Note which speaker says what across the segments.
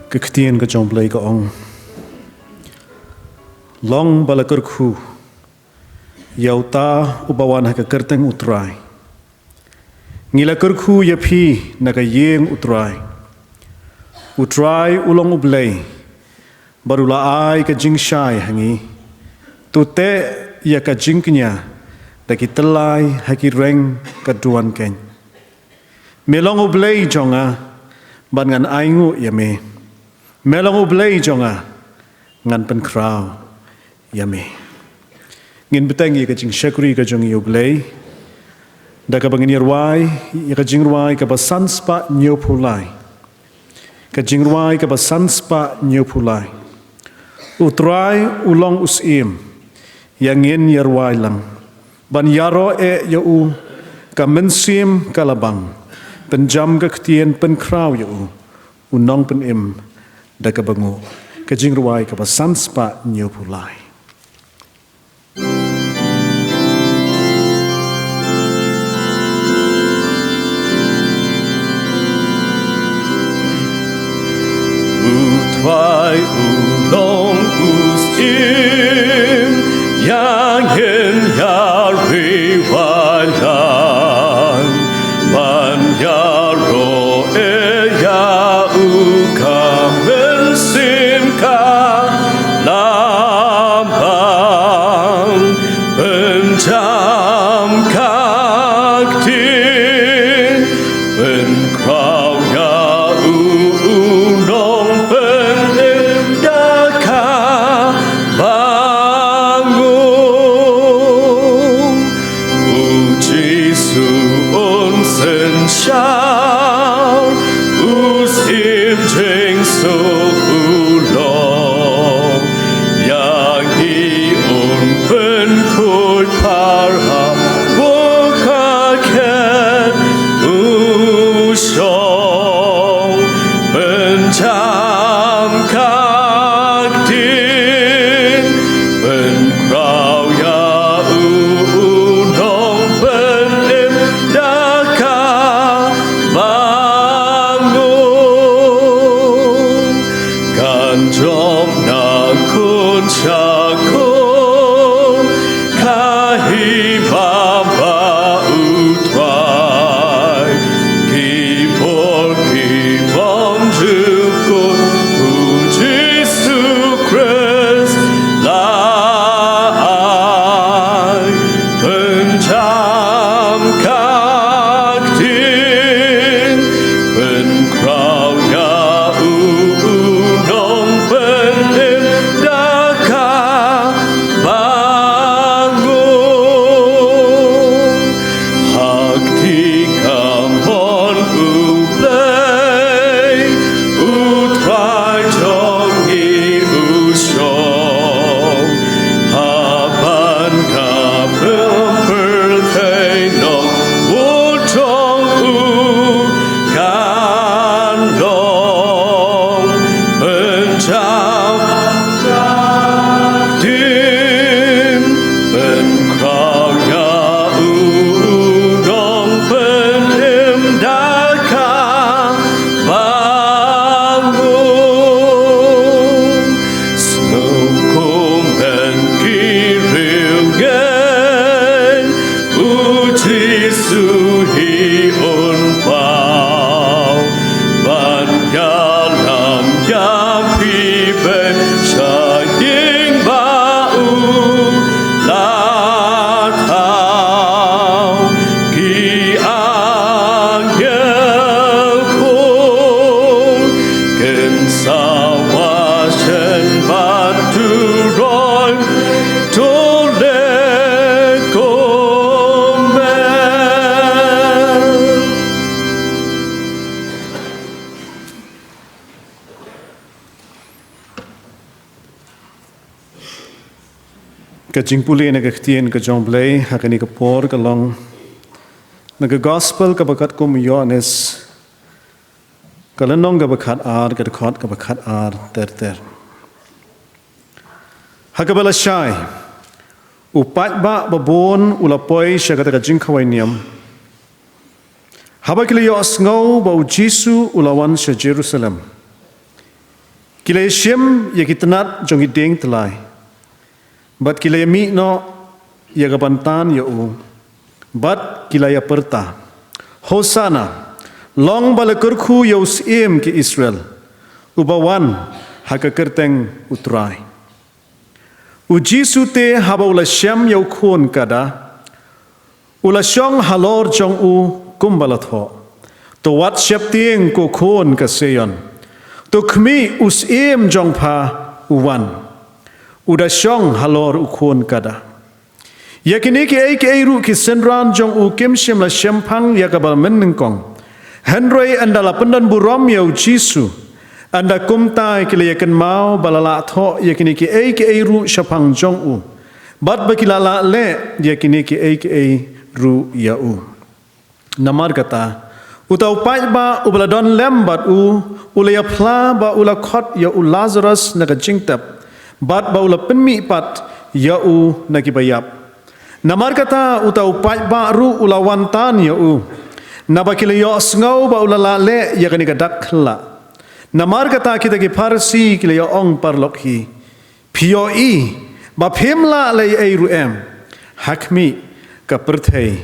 Speaker 1: Kektian ke jomblai ke ong. Long balakurku. Yauta ubawan haka kerteng utrai. Ngila kurku yapi naga yeng utrai. Utrai ulong ublay. Barula ai ka jingshai hangi. Tute ya ka jingknya. Daki telai haki reng kaduan ken. Melong ublay jonga. Ban ngan aingu yame. Melong ublay jonga. Ngan penkrau yame. Ngin betangi ka jing syakuri ka jong ublay. Daka bangin yarwai. Ka jingruai ka basanspa nyopulai. Ka jingruai ka basanspa nyopulai. Utrai ulong usim. Yang ngin yarwai lang. Ban yaro yau. Ka mensim kalabang. Penjam ka ketien penkrau yau. Unong penim. Daka bangu. Ka jingruai ka basanspa nyopulai.
Speaker 2: Utrai ulong usim yang hen yari walan man yaro ya uka mensim ka lambang pencam kaktin penkrau ya unong usim jeng so ulong yang iun penkut parha bukakan usong pencam kaktin penkrau ya unong penim daka Jom na kun syakun kahimam ba utrai kipol kipom jukun uji sukres lai pencam kaktin penkrau ya Suhi unpau ban yalam yang pibe syaying bau latau ki angel kung ken sawashen batu roy tole ka jingpuli na kaktien ka jomblay hakani ka por ka long na ka gospel ka bakat kum Yohanes ka lanong ka bakat ar ka dekot ka bakat ar ter hakabala syai upat ba babon ulapoy siya ka jingkaway niyam habak liyo asngaw ba ujisu ulawan sa Jerusalem
Speaker 1: Kilay siyem ya kitanat jong ideng telai. Bat kilay mi no ya kabantan ya u. Bat kilay perta. Hosana. Long balakurku ya usim ke Israel. Ubawan haka kerteng utrai. Uji sute haba ula syam ya ukun kada. Ula syong halor jong u kumbalat ho. To wat syap tieng ko kun kaseyon. To kmi usim jong pa uwan. Uda syong halor ukun kada. Yakini ke eiru ki senran jong u kim syam la syampang ya kabal menengkong. Henry andala pendan buram ya ujisu. Anda kumtai kila yakin mau balala tho yakini ke eiru syapang jong u. Bat bakilala le yakini ke eiru ya u. Namar kata utau pai ba ubaladon lembat u ulaya pla ba ula khot ya u Lazarus naga jingtap bat ba ula penmi pat ya u nagi bayap. Namar kata utau pai ba ru ula wantan ya u nabakila ya sngau ba ula lale ya kani gadak khla. Namar kata kita ki parsi kila ya ong parlok hi pio i ba phemla le ai ru em hakmi ka perthai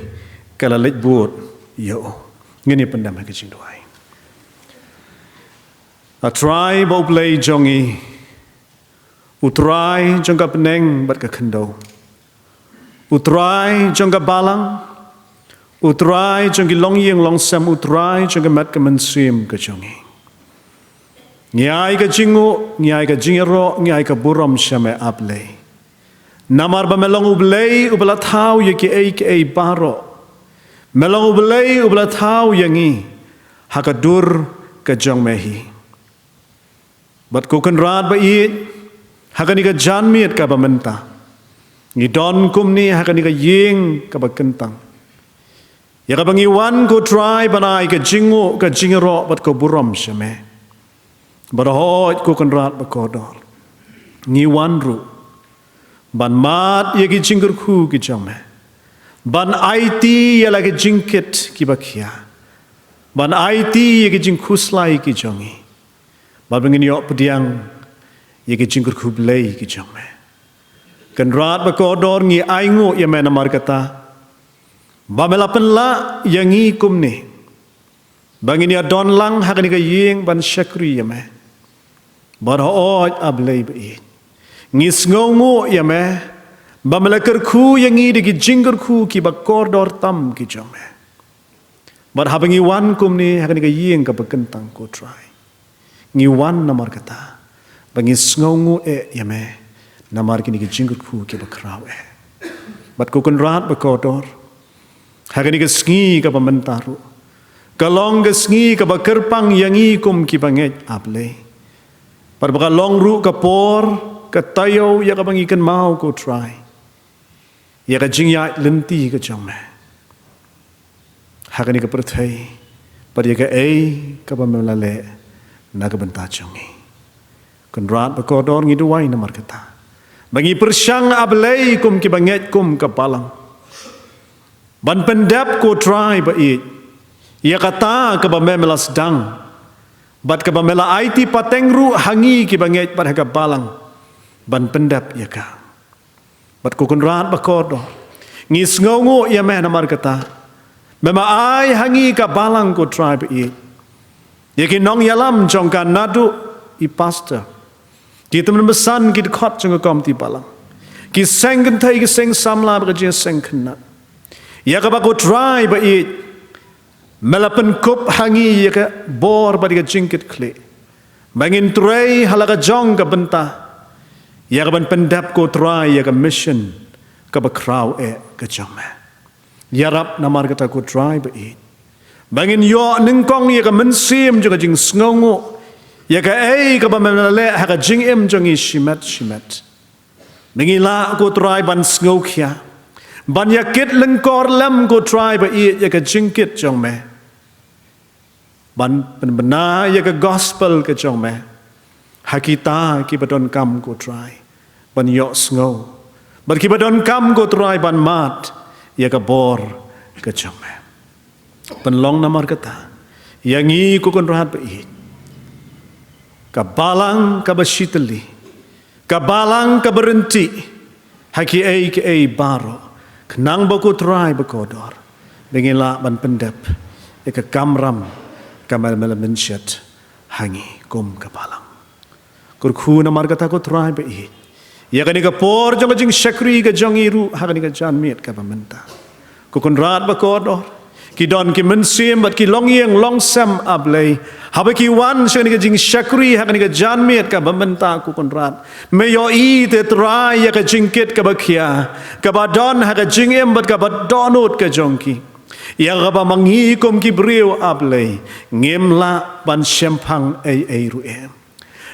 Speaker 1: kala lek bot ya u. Ngini pendam ke jing doai. A try bo play jongi. Utrai jongka peneng bat ka kendo. Utrai jongka balang. Utrai jongki long yeng long sam utrai jongka mat ka mensim ke jongi. Ngiai ka jingu, ngiai ka jingero, ngiai ka buram syame aplay. Namar ba melong ublay ubala tau ye ki ei baro. Melang ubelai ubela tau yangi hakadur ke jong mehi. Bat kuken rat ba it hakani ka janmiet ka ba menta. Ngidon kumni hakani ka ying ka ba kentang. Ya ka bangiwan ko try banai ka jingu ka jingero bat ko buram syame. Barahoit kuken rat ba kodor. Ngiwan ru. Ban mat ye ki jinggur ku ki jong me. Ban IT ya lagi jingkit ki bakia. Ban IT ya ki jing kuslai ki jongi. Ban bengin yok pediang ya ki jingkur kublai ki jongme. Kan rat bakodor ngi aingu ya mena markata. Ba melapen la yang ngi kumni. Bangin ya don lang hakani ka ying ban syakri ya me. Ban hooj ablai bai. Ngis ngongu ya me. Bamelakar ku yang ini di jinggur ku ki bakor dor tam ki jome. Bar habangi wan kum ni hakan ka yeng ka bekentang ko try. Ngi wan namar kata. Bangi sngongu yame namar kini ki jinggur ku ki bakraw Bat ku kun rat bakodor. Hakan ka sngi ka pamentaru. Kalong ka sngi ka bakerpang yang i kum ki banget aple. Par baka long ru ka por ka tayo ya ka bangi kan mau ko try. Ya ka jingya lenti ka jong me. Hakani ka perthai. Par ya ka ka pamelale na ka benta jongi. Kun rat bakodor ngi duwai namar kata. Bangi persyang ablay kum ki banget kum ka palang. Ban pendap ko try ba it. Ya kata ka pamela sedang. Bat ka pamela IT patengru hangi ki banget par ka palang. Ban pendap ya ka. Bat kukun rat bakodo. Ngis ngongu ya meh namar kata. Mema ai hangi ka balang ko tribe i. Yakin nong yalam jongka nadu i pastor. Kita menemesan kita khot jongka komti balang. Ki seng kentai ki seng samla berjaya seng kena. Ya ka bako tribe i. Melapen kup hangi ya ka bor badi ka jingkit kli. Bangin tray halaka jong ka bentah. Ya kaban pendap ko try ya ka mission ka bakraw ka jome. Ya rap namar kata ko try ba it. Bangin yo ningkong ya ka mensim juga jing sngongu. Ya ka ka ba menale ha ka jing jong shimet. Ningila ko try ban sngokia. Ban yakit lengkor lem ko try ba it ya ka jingkit jome. Ban benar ya ka gospel ka jome. Hakita ki badon kam ko try. Ban yok snow. Ban ki badon kam ko try ban mat. Ya ka bor ka jome. Ban long namar kata. Yang i ko kon rahat ba it. Kabalang kabashitali. Kabalang kaberhenti. Haki ke baro. Kenang bako try bakodor. Bengila ban pendap. Eka kamram kamal melamensyat hangi kum kabalang. Kurku na margata ko try ba i. Ya kani ka por jong jing shakri ka jong iru hakani ka jan miet ka pamenta. Ku konrad bakodor. Ki don ki mensim bat ki long yeng long sam ablay. Haba ki wan shani ka jing shakri hakani ka jan miet ka pamenta ku konrad. Me yo i te try ya ka jingkit ka bakya. Ka ba don ha ka jing em bat ka ba donut ka jongki. Ya ka ba mangi kom ki briu ablay. Ngemla ban shempang ay ruem.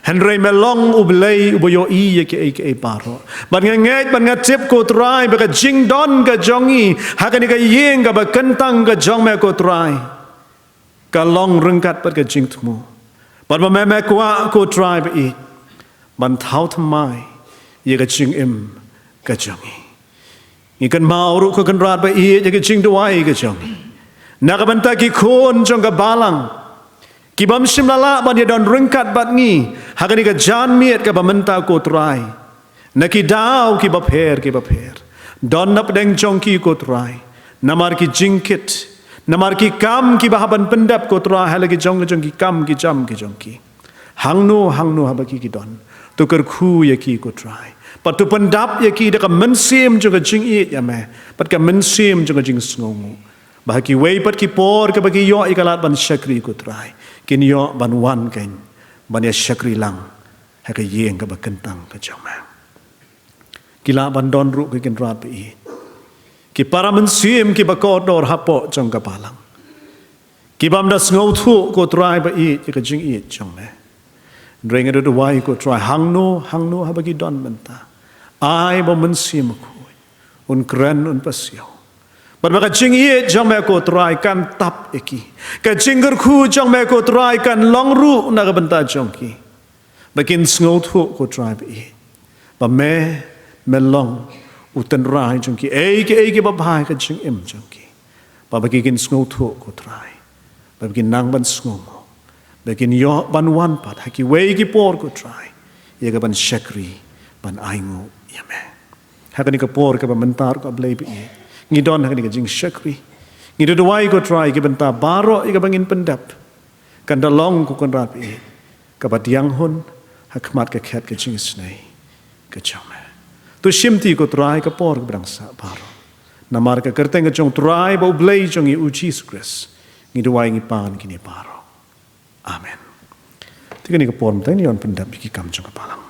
Speaker 1: Henry melong ublay uboyo i ke paro. Ban nget ban ngatip ko try baka jing don ka jongi hakani ka yeng ka ba kentang ka jong me ko try. Ka long rengkat pat ka jing tmu. Ban ba me kwa ko try ba i. Ban thau thamai ye ka jing im ka jongi. Ikan mauru ko kan rat ba i ye ka jing duai ka jongi. Nakabanta ki kon jong ka balang. Kibam simlala ban ye don rengkat bat ngi hakani ka jan miet ka bamenta ko try naki daw ki bapher don nap deng jongki ko try namar ki jingkit namar ki kam ki bahaban pendap ko try halagi jong ki kam ki jam ki jongki hangno habaki ki don tukar khu ye ki ko try patu pendap ye ki da ka mensim jong jing i ya me pat ka mensim jong jing sngongu bahaki wei pat ki por ka bagi yo ikalat ban shakri ko try kin yo ban wan kain ban ya shakri lang ha ka yeng ka ba kentang ka jama kila ban don ru ka kin rat bi ki para mensim ki ba ko dor hapo jong ka palang ki bam da ngau thu ko try ba i ka jing i jong me reng ru wai ko try hangno ha ba ki don menta ai ba mensim ko un kran un pasio But maka jing iye jang me ko try kan tap eki. Ka jingger khu jang me ko try kan long ru na ka banta jong ki. Bakin sngot ho ko try bi. Ba me long utan rai jong ki. Eke ba bhai ka jing im jong ki. Ba bakin sngot ho ko try. Ba bakin nang ban sngomo. Bakin yo ban wan pat haki wei ki por ko try. Ye ka ban shakri ban aingo yame. Hakani ka por ka ba mentar ko ablay bi. Ngidon hakani ka jing shakri. Ngidodawai ko try ki benta baro ika bangin pendap. Kanda long ko kon rapi. Kapat yang hun hakmat ka khat ka jing snai. Ka chame. Tu shimti ko try ka por ka brangsa baro. Namar ka kerteng ka jong try ba ublay jong i Jesus Christ. Ngidowai ngi pan kini baro. Amen. Tiga ni ka por mta ni on pendap ki kam jong ka palang.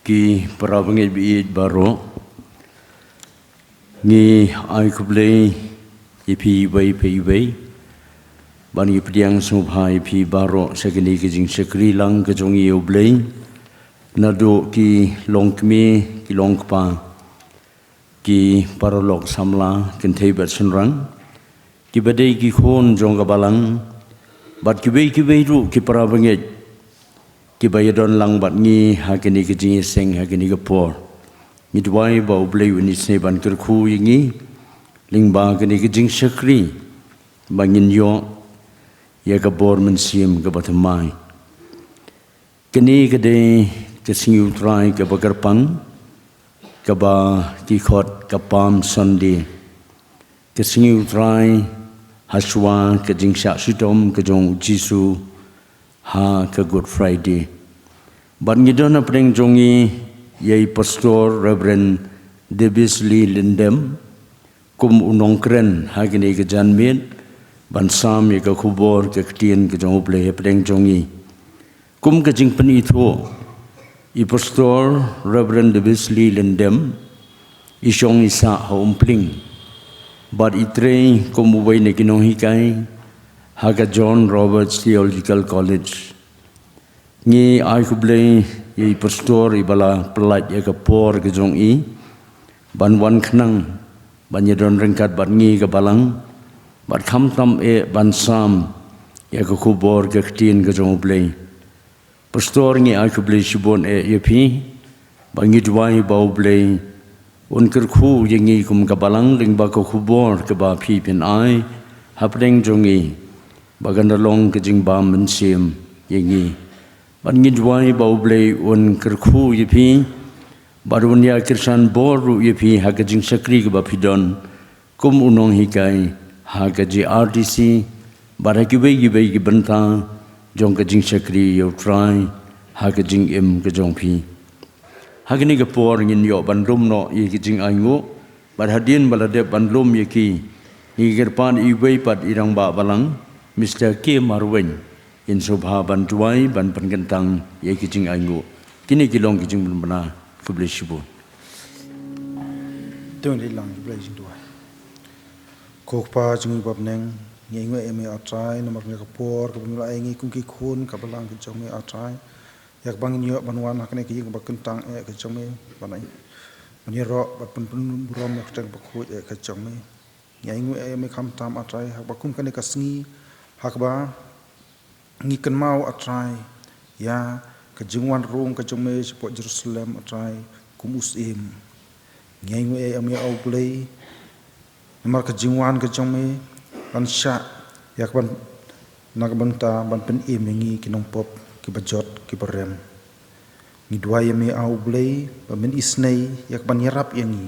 Speaker 3: Ki para bangit bi baro Ngi ai kublay ipi bay bani pediang subhai pi baro sekini kijing sekri lang kejongi ublay nado ki longkmi ki longkpa ki parolok samla kentei bat sunrang ki badai ki khon jong kabalang bat ki bay ru ki parabangit ki bayadon lang bat ngi hakini kijing seng hakini kapor Midway ba ublay wini seban kerku yingi lingba kini kijing shakri bangin yo ya kabor mensiam kabatamai kini kade kesingu try kabagarpang kaba kikot kapam Sunday kesingu try haswa kijing syak sutom kejong Jisu ha ke Good Friday ban ngidona pring jongi Yai Pastor Reverend Davis Lee Lindem kum unong kren hagini ke janmit bansam ya ke kubor ke ketien ke jong ublay pedeng jongi kum ke jing penitho I Pastor Reverend Davis Lee Lindem isyong isa haumpling but itre kum ubay na kinong hikay haga John Roberts Theological College Ngi ai kublay Yai pastor ibala pelat ya ke por ke jong I ban wan khnang ban yadon rengkat ban ngi ke balang bat kham tam ban sam ya ke kubor ke ketien ke jong ublay pastor ngi ai kublay sibon yepi ban ngi dwai ba ublay un kerku yengi kum ke balang ling ba ke kubor ke ba pi pin ai hapdeng jong I baganda long ke jing ba mensim yengi ban ngidwai bau blei on kerkhu yepi barunia kirsan boru yepi hagajing sakri ke bapidon kum unong hikai hagaji RDC baraki begi benta jong kajing sakri yo try hagajing em kajong pi hagini ke por ngin yo bandum no ye kijing aingo barhadin balade bandum ye ki higirpan iwei pat irang ba balang Mr. K. Marwen in sobha bantuai ban pengentang ye kijing aingo kini kilong kijing benar publishibu
Speaker 4: tong di lang publishing tuai kokpa jingi babneng ngi eme atrai namak ne kapor ka bumla ngi kungki khun ka balang ki chome atrai yak bangin yo banwan hakne ki ba kentang ka chome banai mani ro ba pun rom yak tang ba khu ka chome ngi eme kham tam atrai hak ba kum kane ka sngi hak ba ngi kan mau atrai ya ka jingwan rung ka chome sipo Jerusalem atrai kumus im ngi eme au play namar ka jingwan ka chome ban sha yak ban nak banta ban pen im ngi kinong pop ki bajot ki barem ni dua yemi au blei ba men isnei yak ban yarap yangi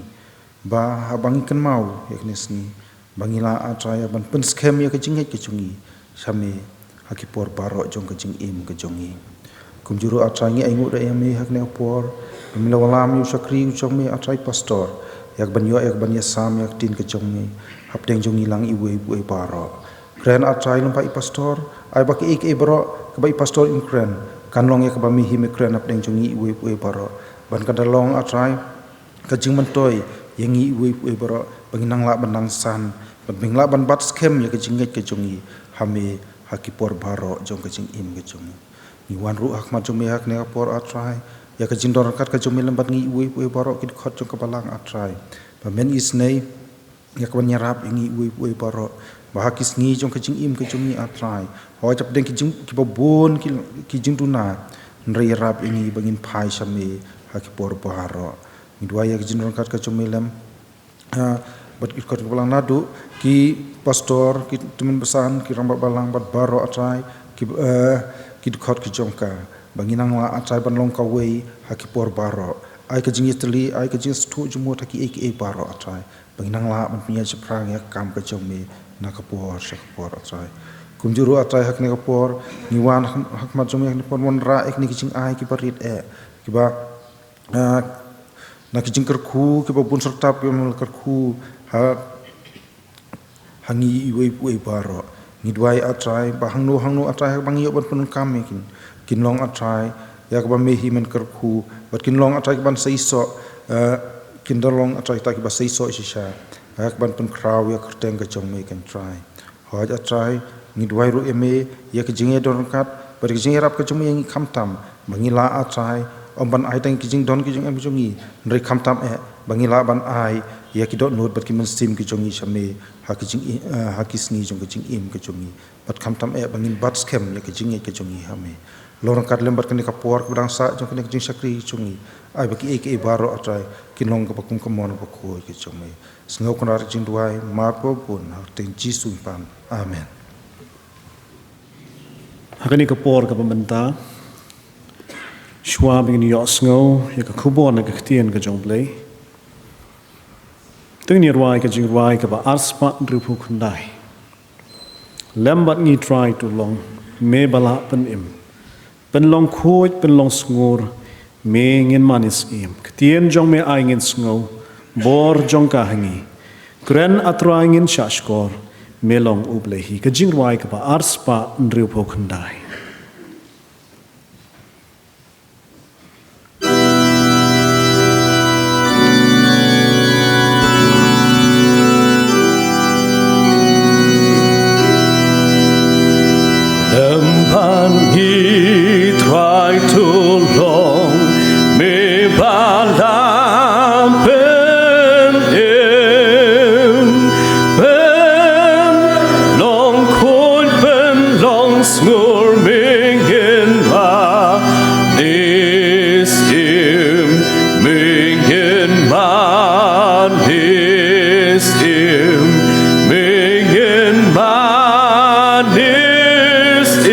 Speaker 4: ba habang kan mau yak nesni bangila atraya ban pen scam yak jinget ki chungi same hakipor baro jong ka jing im ka jongi kumjuru atrangi aingu da yemi hak ne por mila walam yu sakri chongme atrai pastor yak ban yasam yak tin ka chongme hapteng jongi lang iwe buai baro kren atrai lumpai pastor ai baki ik ibro kabai pastor in kren kan long yak bami hime kren apdeng jongi iwe baro ban kadalong atrai ka jing mantoi yangi iwe baro banginang la banang san bingla ban bat scam yak jinget ka jongi hame hakipor baro jong ka jing im ka jongi ni wan ru hak ma jongi hak ne por atrai yak ka jing dor kat ka jongi lembat ngi iwe baro kit khot jong ka balang atrai ba men isnei yak ban yarap ngi iwe baro bahakis ngi jong kajing im kajungi atrai ho chap deng kijing ki babon ki jing tuna nri rap ini bangin phai same hakipor baharo ni dua ya kijing kat ka chumelem bat ki kot balang nadu ki pastor ki temen besan ki ramba balang bat baro atrai ki kot ki jongka banginang la atrai ban long ka wei hakipor baro ai kajing yetli ai kajing stu jumo taki ek baro atrai banginang la ban punya seprang ya kam ka chome nakapor sakapor atrai kumjuru atrai hak nakapor niwan hak majum yak napor mon ra ek ni kijing ai ki parit ki ba na kijing kerku ki ba bun sertap ki mel kerku ha hangi iwe baro ni dwai atrai ba hangno atrai hak bangi ban pun kam kin long atrai yak ba mehi men kerku bat kin long atrai ban seiso kin dolong atrai ta ki ba seiso shisha hak ban pun kraw yak teng ka chong me kan try hoj atrai ni dwai ru eme yak jinge don kat bar jinge rap ka chong me ngi kham tam bangila atrai om ban ai teng kijing don kijing em chongi nri kham tam bangila ban ai yak ki dot not bat ki men sim ki chongi shame hakijing hakisni jong ka jing im ka chongi bat kham tam bangin bat scam yak jinge ka chongi hame lorong kat lembat kan ka por ka sa jong ka jing sakri chongi ai baki ek baro atrai kinong ka pakum kamon ka ko ki chongi Sengau konar jing duai mapo pun ten Jisu pan. Amen.
Speaker 1: Hakani kapor ka pembenta. Shwa bingin yo sengau ya ka kubo na ka ktien ka jong play. Tung ni ruai ka jing ruai ka ba arspa drupu kundai. Lembat ngi try to long me bala pen im. Pen long khoj pen long sngur me ngin manis im. Ktien jong me ai ngin sengau. Bor jong ka hangi kren atrangin shashkor melong ublehi ka jingwai ka ba arspa ndriu pokndai
Speaker 2: Lempan he tried to long me balam snor mingen ma nistim mingen ma nistim mingen ma nistim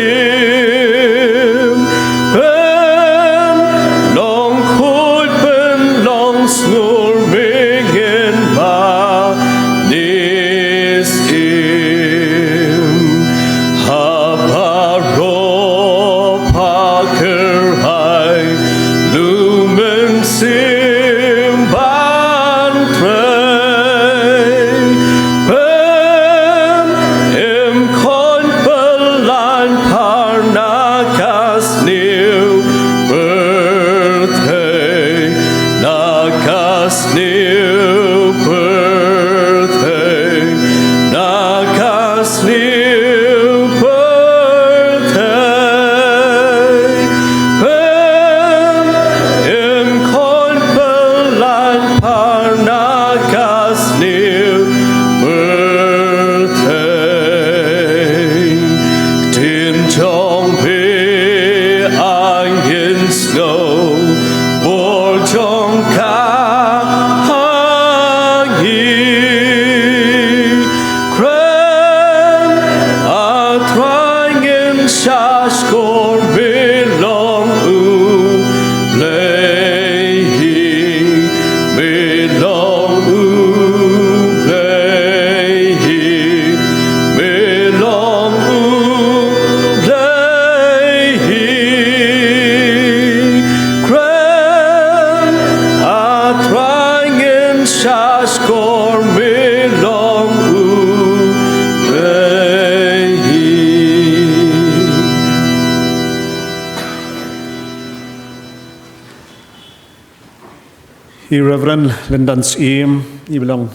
Speaker 1: Reverend Lindan Sim, bilang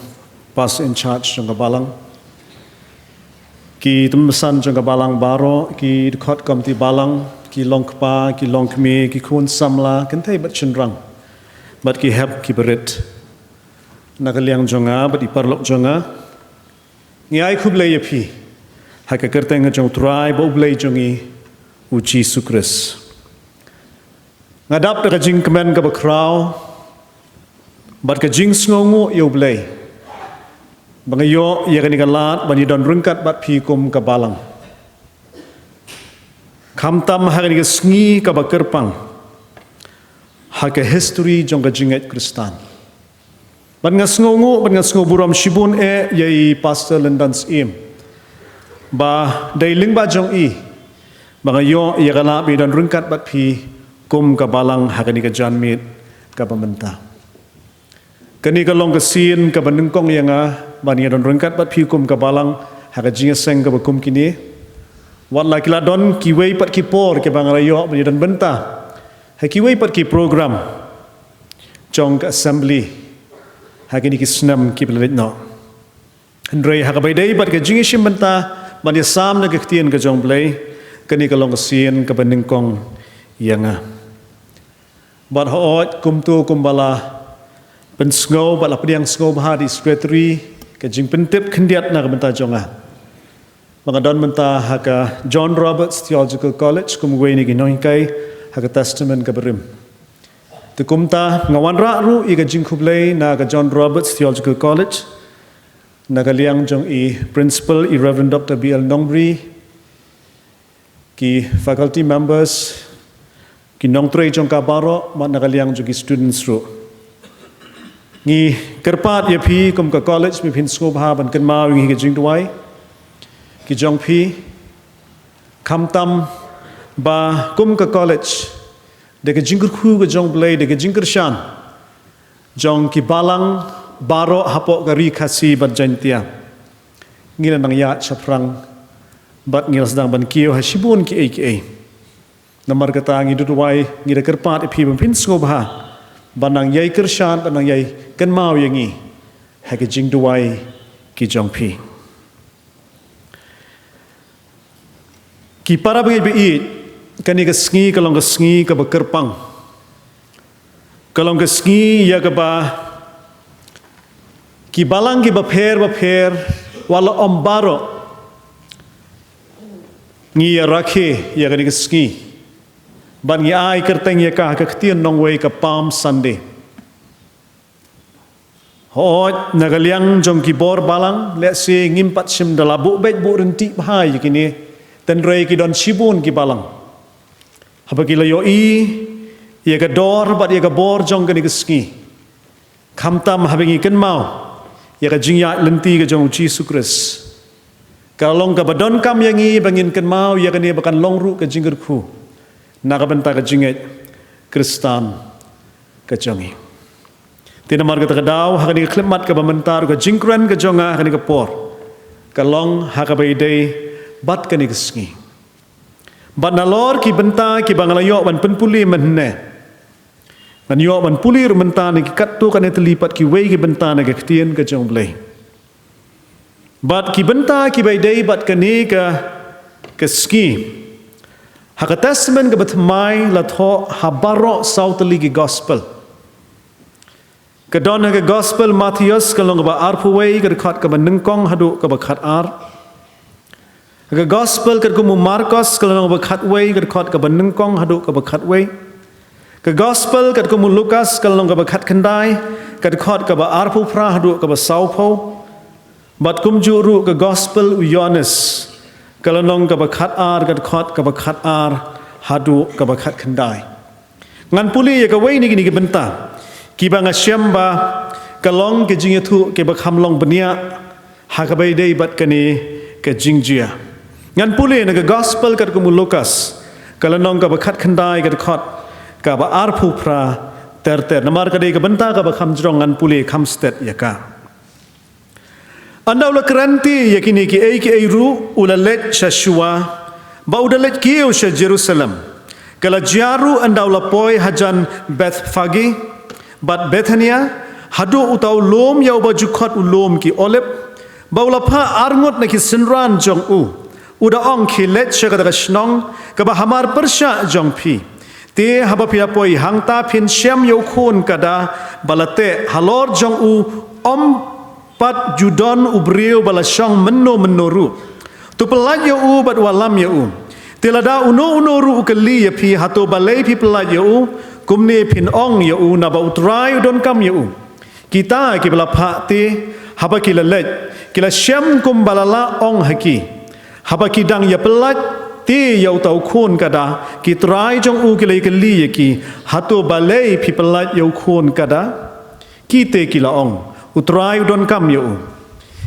Speaker 1: pastor in charge jangka balang. Ki temesan jangka balang baro, ki dekat komti balang, ki long kepa, ki long kemi, ki kun samla, kentai bat cenderang, bat ki heb ki berit. Nakaliang jonga, bat iparlok jonga. Ngai kublai yapi, haka kerteng jong try, bo blai jongi uji sukres. Ngadap dekat jing kemen ke bakrau, bat ke jing sngongu yo blai. Bangayo ia kani kalat bani don rungkat bat pi kum ke balang. Kamtam hakani ke sngi ke bakerpang. Haka history jong ke jinget Kristan. Ban ngasngongu buram shibun yai pastor Lindan Sim. Ba dailing ba jong bangayo ia kalat bi don rungkat bat pi kum ke balang hakani ke janmit ke pementa. Kani ka long ka sin ka banengkong yang bani don rengkat bat pi kum ka balang haka jinga seng ka bakum kini wan la kila don ki wei pat ki por ke bangarayo bani don benta ha ki wei pat ki program jong ka assembly haka ni ki snam ki belit no andre haka bai dei bat ka jinga shim benta bani sam na ka ktien ka jong blai kani ka long ka sin ka banengkong yang bat hoot kum tu kum bala pen sngau bat la pediang sngau bah di secretary ke jing pentip kendiat na benta jonga mga don benta haka John Roberts Theological College kum gwe ni ginoi kai haka testament ka berim te kumta ngawan ra ru i ka jing khublei na ka John Roberts Theological College na ka liang jong principal Reverend Dr. B.L. Nongbri ki faculty members ki nongtrei jong ka baro mat na ka liang jong ki students ru Ngi kerpat ya pi kum ka college mi pin school ba ban kan mau ngi jing tuai ki jong pi kam tam ba kum ka college de ka jing khu ka jong blai de ka jing shan jong ki balang baro hapo ka ri khasi ban jantia ngi nang ya chaprang bat ngi sedang ban kio ha shibun ki ai namar kata ngi tuai ngi de kerpat pi ban pin school ba banang yai kershan banang yai kan mau yangi haka jing duai ki jong pi ki para bagi bi kani ka sngi kalong ka sngi ka bakerpang kalong ka sngi ya ka ba ki balang ki bapher wala ombaro ngi ya rakhe ya kani ka sngi ban ngi ai kerteng ya ka ktien nong wei ka Palm Sunday ho nagaliang jong ki bor balang let's say ngimpat sim dala bu bet bu renti bahai kini ten rei ki don shibun ki balang habaki layo ya ka dor bat ya ka bor jong kani ka ski kamtam habengi ken mau ya ka jingya lenti ka jong Jesus Christ kalong ka badon kam yangi bangin ken mau ya kani bakan longru ka jingger khu nakabenta ka jinget Kristan ka jongi tinamar ka takadaw hakani ka klimat ka bamantar ka jingkran ka jonga hakani ka por kalong hakabai day bat kani ka sngi bat nalor ki benta ki bangalayo ban penpuli manne ban yo ban puli rumenta ni ki kattu kan terlipat ki wei ki benta na ka ktien ka jong blai bat ki benta ki bai day bat kani ka sngi Haka testament ke betmai latho habaro sautali ki gospel. Kedon haka gospel Matius kalong ba arpuwei ke dekat ke nengkong hadu ke bakat ar. Haka gospel ke kumu Markus kalong ba khatwei ke dekat ke nengkong hadu ke bakat wei. Ke gospel ke kumu Lukas kalong ba khat kendai ke dekat ke ba arpu pra hadu ke ba saupo. Bat kumjuru ke gospel Yohanes kalau nong kabakat ar kabakat ar hadu kabakat kendai ngan puli ya kawai ni gini benta kibanga syamba kalong ke jing tu ke bakham long benia hakabai dei bat kani ke jingjia ngan puli na gospel kat kumu Lukas kalau nong kabakat kendai kabakat kaba ar pupra ter namar kadai ke benta kabakham jrong ngan puli khamstet yaka Anda ula keranti yakini ki ru ula let Shashua ba ula let kiyo sha Jerusalem kala jaru anda ula poi hajan Bethfage Bat Bethania hado utau lom yau baju khot ulom ki olep baula pha arngot na ki sinran jong uda ong ki let shaka da shnong ka ba hamar persha jong phi te haba pia poi hangta phin shem yo khon kada balate halor jong om pat judon ubriu bala shong menno ru tu pelat yo bat walam yo telada uno ru kali ya phi hato balai phi pelat yo kumne phin ong yo na ba utrai udon kam yo kita ki bala pha te haba ki lalet kila shem kum balala ong haki haba ki dang ya pelat te yau tau khon kada ki trai jong kila kali ya ki hato balai phi pelat yo khon kada ki te kila ong utrai udon kam yo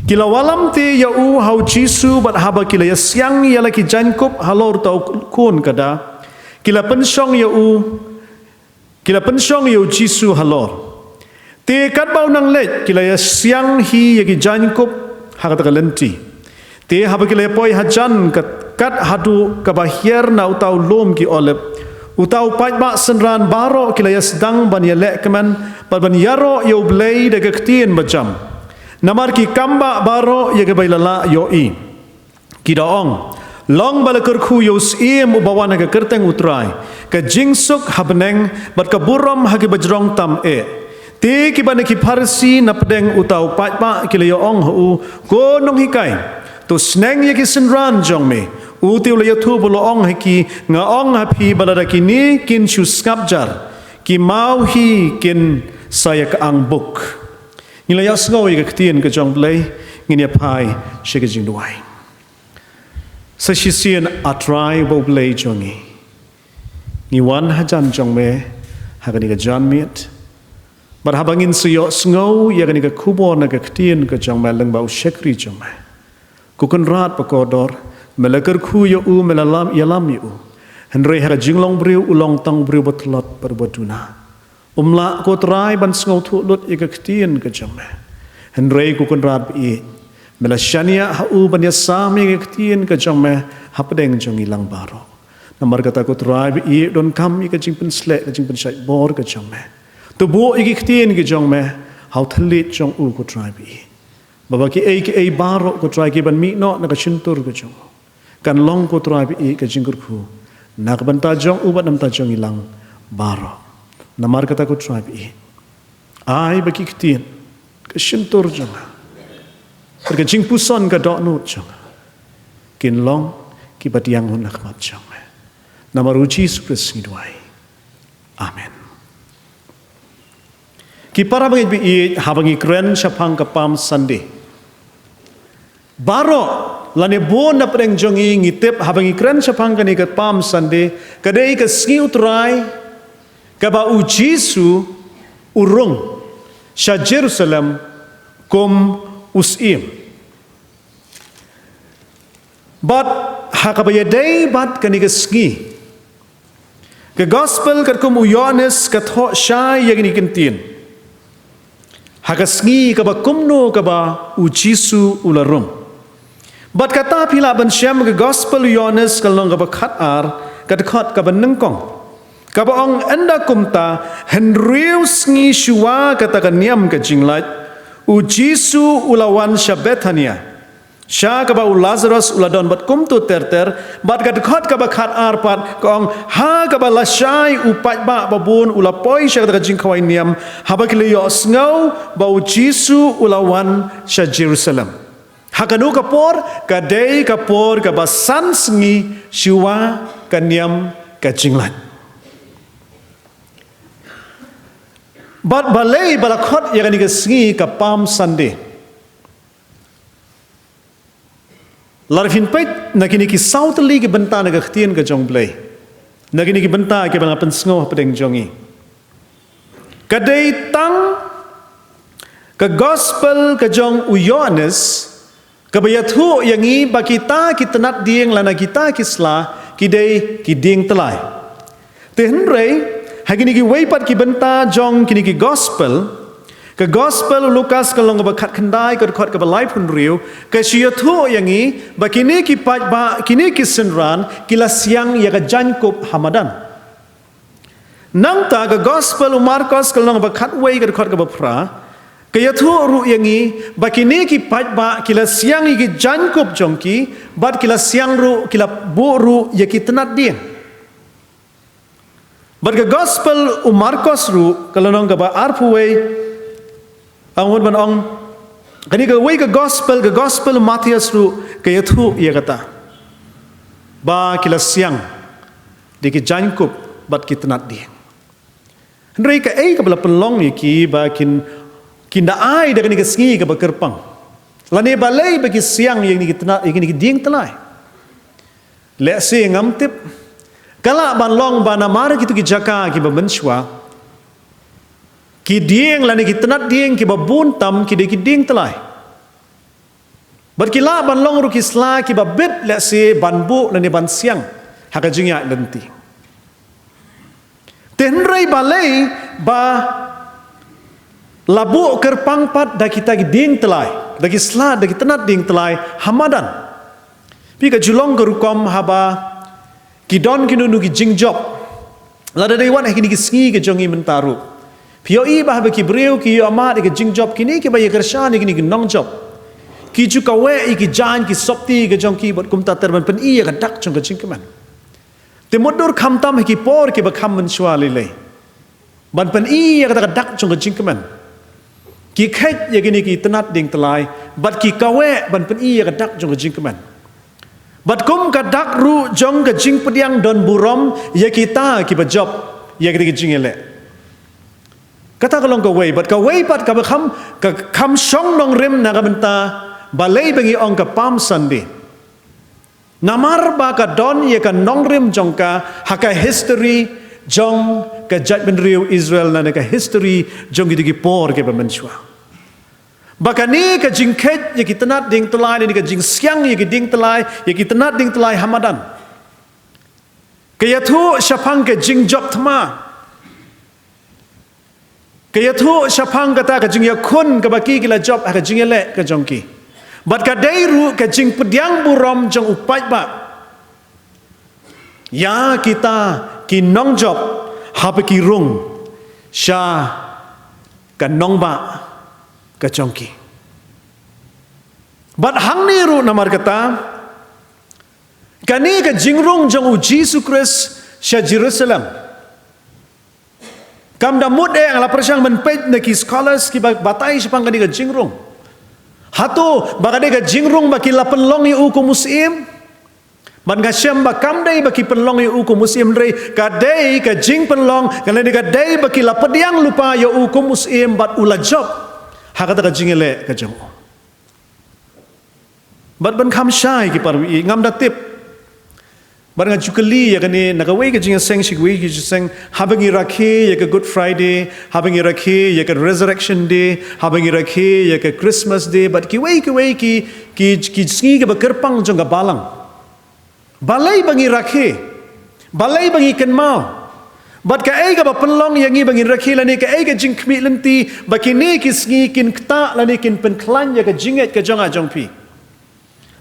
Speaker 1: kila walam te ya hau jisu bat haba kila ya siang ya laki jankup halor tau khon kada kila pensong ya kila pensong yo jisu halor te kat bau nang let kila ya siang hi ya ki jankup hakata kalenti te haba kila ya poi hajan kat hadu kabahir na utau lom ki olep utau pajba senran baro kila ya sedang ban ya lek keman ban yaro yo blei de kektien macam namar ki kamba baro ya ke bailala yo i ki daong long balakar khu yo sim ubawana ke kerteng utrai ke jingsuk habneng bat ka buram hagi bajrong tam te ki bane ki parsi na pedeng utau pajba kila yo ong hu ko nong hikai to sneng ye ki senran jong me utiu le yathu bolo ong haki nga ong hapi balada kini kin shu skapjar ki mau hi kin saya ka ang buk nila ya sngo ye ktien ka jong blai ngin ya pai shike jing duai sa shisien atrai bo blai jongi ni wan hajan jong me hagani ka jan miet bar habangin siyo sngo ye gani ka kubo na ka ktien ka jong me leng bau shekri jong me kukun rat pakodor melakar khu yo melalam yalam yo henry hara jinglong briu ulong tang briu batlot perbaduna umla ko trai ban sngo thu lut ikaktien ka jame henry ku kun rat bi melashania ha ban ya sami ikaktien ka jame hapdeng jong ilang baro namar kata ko trai bi don kam ika jing pen sle ka jing pen shai bor ka jame to bo ikaktien ka jame how thalit jong ko trai bi baba ki ai baro ko trai ki ban mi no na ka chintur ka jong kan long ko trai bi ka jingkur khu nak banta jong ubat nam ta jong ilang baro namar kata ko trai bi ai baki ktin ka shintur jong ka jing puson ka do nu jong kin long ki batiang hun nak mat jong namar uji supres ngidwai amen ki para bangi bi habangi kren syapang ka pam sunday baro lane bon na preng jongi ngitep habangi kren syapang kani ka pam sunday kadai ka ski utrai ka ba u jisu urung sha jerusalem kom usim but hakabaya day bat kani ka ski ka gospel kat kum yohanes ka tho shai yagni kintin hagasngi ka ba kumno ka ba u jisu ularung bat kata pila ban syam ke gospel yohanes kalong ka ba khatar ka dekat ka ba nengkong ka ba ong anda kumta henriu sngi shua kata ka niam ka jinglat u jisu ulawan shabethania sha ka ba u lazarus uladon bat kum tu ter bat ka dekat ka ba khatar pat ka ong ha ka ba lashai u pat ba babun ulapoi sha ka jing khawai niam ha ba kile yo sngo ba u jisu ulawan sha jerusalem hakanu kapor kadai kapor ka basan sngi shua kanyam kajinglat bat balai balakot yakani ka sngi ka pam sunday larfin pet nakini ki southly ki benta na ktien ka jong blai nakini ki benta ke bang pen sngo pedeng jongi kadai tang ka gospel ka jong u yohanes kabayathu yangi bakita kitanat dieng lana kita kisla kidei kiding telai tenrei hagini ki weipat ki benta jong kini ki gospel ka gospel lukas kalong ba khat khandai ka khot ka ba life hun riu ka shiathu yangi bakini ki pajba kini ki senran kila siang ya ka jankup hamadan nang ta ga gospel Marcos kalong bakat way ga khot ga bapra kaya thu ru yangi bakini ki pat ba kila siang ki jankup jongki bat kila siang ru kila bu ru yaki tenat dia bat ga gospel Marcos ru kalong ga ba arpu way angwon ban ong kani ga way ga gospel Matthias ru kaya thu ya kata ba kila siang diki jankup bat ki tenat dia Henry ka ka bala pelong ki ba kinda ai da ni kesngi ka bakerpang lani balai bagi siang yang ni kita yang ni ding telai le se ngam tip kala ban long bana mar gitu ki jaka ki ba menshwa ki ding lani ki tenat ding ki ba bun tam ki de ki ding telai bar ki la ban long ru ki sla ki ba bit le se ban bu lani ban siang haka jingya lenti tenrai balai ba labu kerpang pat da kita ding telai da sla da tenat ding telai hamadan pi ka julong gerukom haba kidon kinu ki jingjob la da wan ki sngi ke jongi mentaru pio i ba ki breu ki amat ki jingjob kini ki ba ye kershan ki nong job ki ju ka we ki jan ki sopti ke jongki bot kum ta terban pen i ka dak jong ka jingkeman te modur kham tam ki por ki ba kham men shwa le ban pen i ka dak jong ka jingkeman ki khet ya gini ki tenat ding telai bat ki kawe ban pen i ka dak jong jing keman bat kum ka dak ru jong ka jing pediang don burom ya kita ki ba job ya ki jing ele kata kalong ka we bat ka kham shong nong rem na ka benta balai bangi ong ka palm sunday namar ba ka don ya ka nong rem jong ka haka history jong ka judgment riu Israel na ka history jong gi por ke bamenshwa bakani ka jingkhet ye kitnat ding telai ni ka jing siang ye ding telai ye kitnat ding telai hamadan kaya thu shapang ka jing job thma kaya thu shapang kata ka jing ya khun ka baki kila job ka jing le ka jongki bat ka dairu ka jing pediang burom jong upai ba ya kita ki nong job hapa ki rung sha ka nong ba ka chongki bat hang ni ru namar kata kani ka jingrung jong u Jesus Christ sha Jerusalem kam da mut ang la persang men pet na ki scholars ki batai sepang kani ka jingrung hatu bakade ka jingrung baki la penlong yu ku muslim ban ga syam ba kam dai baki penlong yu ku muslim rei ka dai ka jing penlong kana ni ka dai baki la pediang lupa yu ku muslim bat ula job ha kata ka jingele ka jong bat ban kham shai ki parwi ngam da tip ban ga jukali ya kani na ka wei ka jing seng shi wei ki seng habangi rakhe ya ka good friday habangi rakhe ya ka resurrection day habangi rakhe ya ka christmas day bat ki sngi ka bakerpang jong ga balang balai bangi rakhe balai bangi kenmau bat ka ai ka ba penlong yang i bangi rakhe lani ka ai ka jing khmi lenti bakini ki sngi kin kta lani kin pen klan ya ka jinget ka jonga jongpi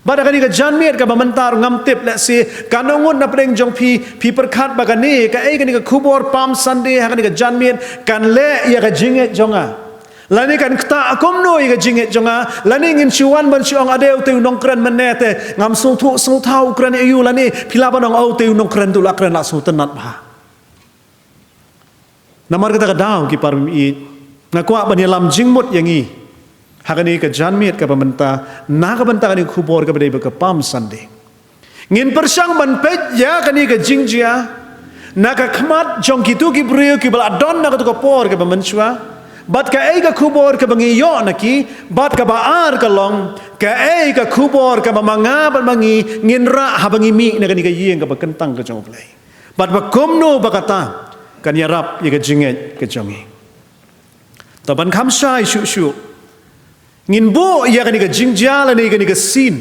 Speaker 1: bat ka ni ka janmiet ka ba mentar ngam tip la se kanongun na preng jongpi pi perkhat ba ka ni ka ai ka ni ka khubor palm sunday ha ka ni ka janmiet kan le ya ka jinget jonga lani kan kta akom no i ka jinget jonga lani ngin chuan ban chuang adeu te nong kran manete ngam sul thau kran ayu lani phila banong au te nong kran tu la kran la su tanat ba namar kata ka daw ki parm i na kwa ban lam jingmut yang i hakani ka janmiet ka pamenta na ka banta ni khubor ka bedai ka palm sunday ngin persang ban pet ya kani ka jingjia na ka khmat jong ki tu ki brio ki bal adon na ka tu ka por ka pamenswa bat ka ai ka khubor ka bangi yo na ki bat ka baar ka long ka ai ka khubor ka manga ban bangi ngin ra habangi mi na kani ka yeng ka bakentang ka jong play bat ba komno bakata kan yarap ye ka jinget ka jongi taban kham shai shu ngin bo ya kani ka jingjala ni kani ka sin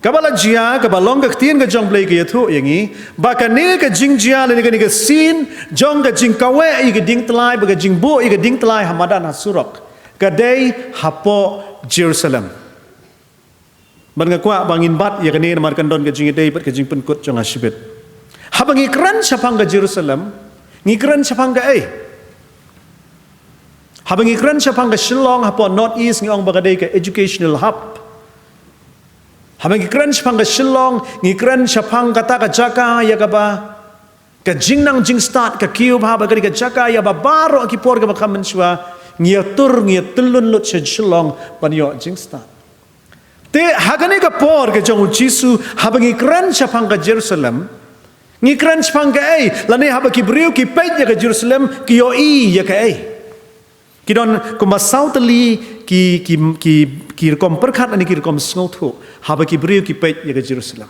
Speaker 1: kabala jia kabalong ka tien ka jong play ka yathu yangi ba kani ka jingjala ni kani ka sin jong ka jingkawe i ka ding tlai ba ka jingbo i ka ding tlai hamadan hasurok ka dei hapo Jerusalem ban nga kwa bangin bat ya kani namar kandon ka jingidei bat ka jingpen kut jong asibet habangi kran sapang ka Jerusalem ngikran chapang ka ai habang ngikran chapang ka Shillong hapo North East ngong bagadai ka educational hub habang ngikran chapang ka Shillong ngikran chapang kata ka jaka ya ka ba ka jingnang jing start ka kiu ba bagadi ka jaka ya ba baro ki por ka bakaman shwa ngiatur ngiatulun lut Shillong banyo jing start te hagani ka por ka jong Jisu habang ngikran chapang ka Jerusalem ngikran chapang ka ai lani haba ki briu ki pet ya ka Jerusalem ki yo I ya ka ai kidon kumasau tali ki rekom perkat ani ki rekom sngotu haba ki briu ki pet ya ka Jerusalem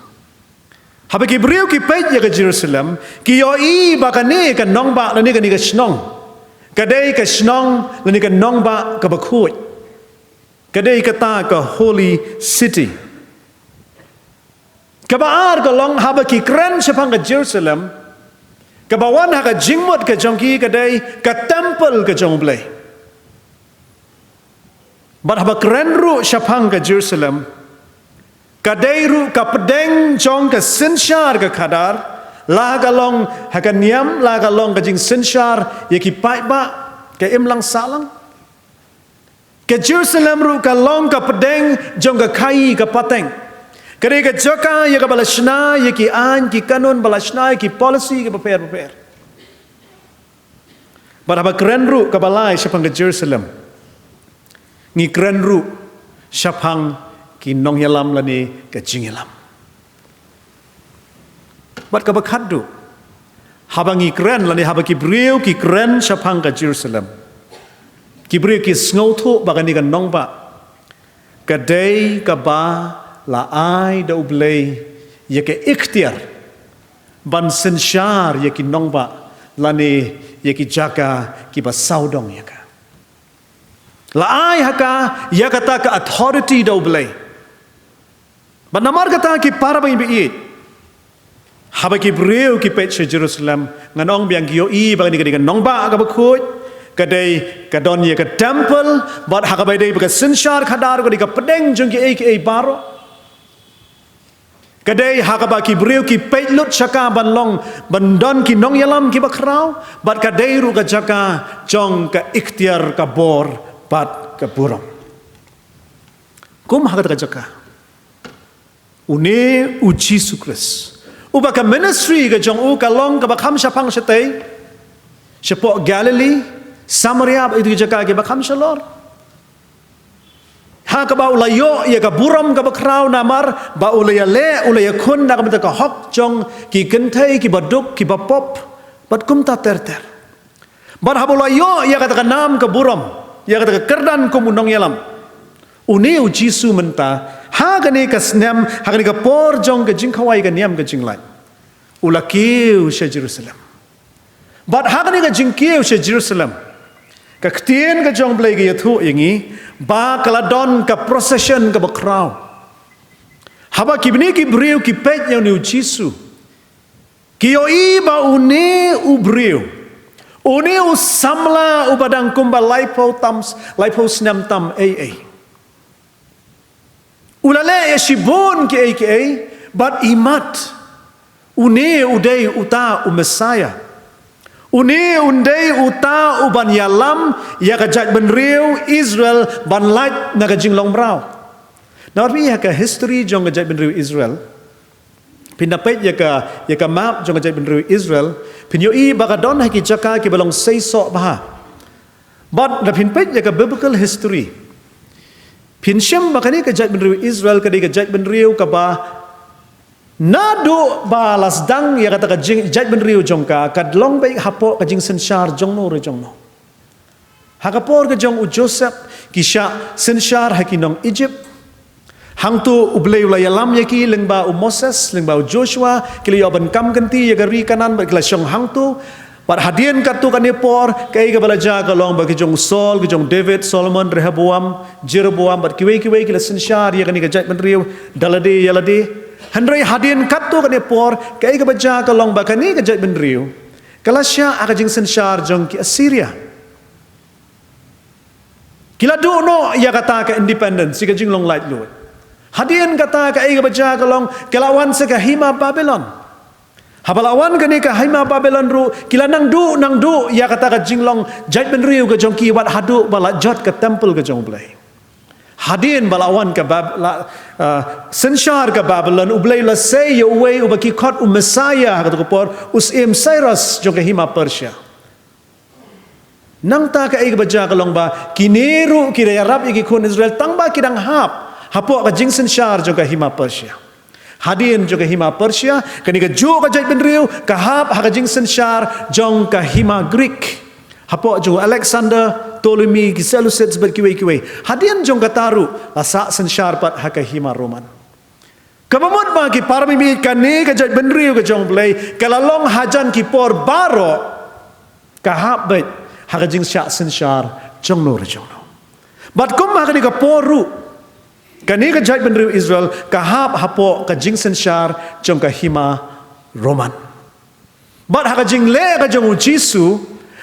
Speaker 1: haba ki briu ki pet ya ka Jerusalem ki yo I bakane ka nong ba lani ka ni ka snong kadai ka snong lani ka nong ba ka bakut kadai kata ka holy city kabaar ka long haba ki kran chapang ka Jerusalem kabawan ha ka jingmot ka jongki kadai ka temple ka jongblay but haba kran ru chapang ka Jerusalem kadai ru ka pedeng jong ka sinshar ka kadar la ka long ha ka niam la ka long ka jing sinshar ye ki pai ba ka im lang salang ka Jerusalem ru ka long ka pedeng jong ka kai ka pateng Kare ka jaka ya ka balashna ya ki an ki kanon balashna ki policy ki prepare baraba krenru ka balai syapang ka Jerusalem ngi krenru syapang ki nong yalam lani ka jingilam bat ka bakaddu habangi kren lani habaki briu ki kren syapang ka Jerusalem ki briu ki sngotu bagani ka nong ba kadai ka ba la ai da ublay ya ke ikhtiar ban sensyar ya ki nongba lani ya ki jaka ki ba saudong ya ka la ai haka ya kata ka authority da ublay ban namar kata ki para bang bi haba ki breu ki pet Jerusalem nganong biang ki yo I bang ni ka nongba ka ba khut kadai kadon ya ka temple bat haka bai dei ba sensyar khadar ko di ka pedeng jong ki ai baro kadai hakaba ki breu ki peilut chaka banlong bandon ki nong yalam ki bakrau bat kadai ru ka jaka jong ka ikhtiar ka bor bat ka buram kum hakat ka jaka une uji sukres uba ka ministry ka jong u ka long ka bakham syapang syatay syapok Galilee Samaria itu jaka ki bakham shalor ha ka ba ulayo ya ka buram ka bakrau namar ba ulaya le ulaya kun na ka ka hok jong ki kentai ki baduk ki bapop bat kum ta ter bar ha ulayo ya ka nam ka buram ya ka kerdan kum unong yalam une u Jisu menta ha ka ne ka snem ha ka ne ka por jong ka jing khawai ka niam ka jing lai ulakiu she Jerusalem bat ha ka ne ka jing kiu she Jerusalem ka ktien ka jong blai ka yathu yangi ba kaladon ka procession ka bakrau haba kibni ki briu ki pet yang ni Jisu ki yo I ba une u briu une u samla u badang kumba laipo snam tam ai ulale ya shibon ki ai but imat une udai uta u Messiah Uni undai uta uban yalam ya kajat benriu Israel ban light na kajing long brau. Now we have a history jong kajat benriu Israel. Pinapet ya ka map jong kajat benriu Israel. Pinyo I bakadon haki jaka ki balong say sok baha. But the pinpet ya ka biblical history. Pinsyam bakani kajat benriu Israel kadi kajat benriu ka ba nado balas dang ya kata kajing jaj benriu jongka kadlong baik hapo kajing sensyar jong no re jong no hakapor ka jong u Joseph kisha sensyar hakinong Egypt hang tu ublay ulay alam yaki lengba u Moses lengba u Joshua kili yoban kam ganti ya gari kanan ba kila syong hang tu par hadien katu kanipor kai ka balaja ka long ba ki jong Saul ki jong David Solomon Rehoboam Jeroboam ba kiwe kila sensyar ya kani ka jaj benriu dalade yalade Handrai hadin katu kan por kai ka baca ka long bakani ka jat benriu kalasya aka jing sensyar jong ki Assyria kila do no ya kata ka independence ka jing long light lu hadin kata ka ai ka baca ka long kelawan sa ka hima Babylon Habalawan kani ka haima Babylon ru kila nang du ya kata ka jinglong jait ben riu ka jong ki wat hadu bala jot ka temple ka jong blai. Hadin balawan ka senshar ka Babylon ublai la say away ubaki khot Messiah ka por usim Cyrus jong ka hima Persia. Nang ta ka ay baja ka long ba kiniru kira Arab iki kun Israel tang ba kidang hapo ka jing senshar jong ka hima Persia. Hadin juga hima Persia, kani ka jo ka jait ben riu, ka hap ha ka jing senshar jong ka hima Greek. Hapo jo Alexander, Ptolemy, ki Seleucids ber kiwe. Hadin jong ka taru, asa senshar pat ha ka hima Roman. Kabamot ba ki parmi mi kani ka jait ben riu ka jong blai, kalalong hajan ki por baro ka hap bet ha ka jing sya senshar jong no. Bat kum ha kani ka poru kani ka jait ben riu Israel kahap hapo ka jing senshar jong ka hima Roman. Bat ha ka jing le ka jong Jisu,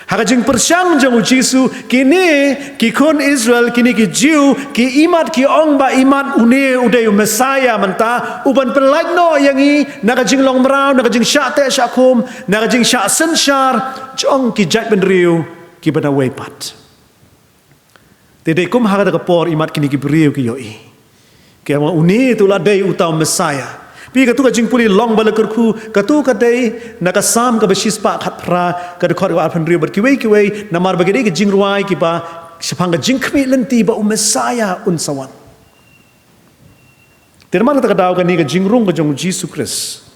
Speaker 1: ha ka jing persyang jong Jisu kini ki kun Israel kini ki Jew ki imat ki ong ba imat une uday Messiah menta uban pelaj no yang i na ka jing long mrau na ka jing sya te sya kum na ka jing sya senshar jong ki jait ben riu ki bana wepat. Tede kum ha ka por imat kini ki beriu ki yoi. Kaya mga uni itulah day utaw Messiah. Pi katu ka jing puli long balakurku katu ka day nakasam ka basispa khat pra ka dekhot ka alpan riu berkiwei namar bagade ka jing ruai ki ba sepang ka jing kmi lenti ba Messiah unsawan. Terman ta ka daw ka ni ka jing rung ka jong Jesus Christ.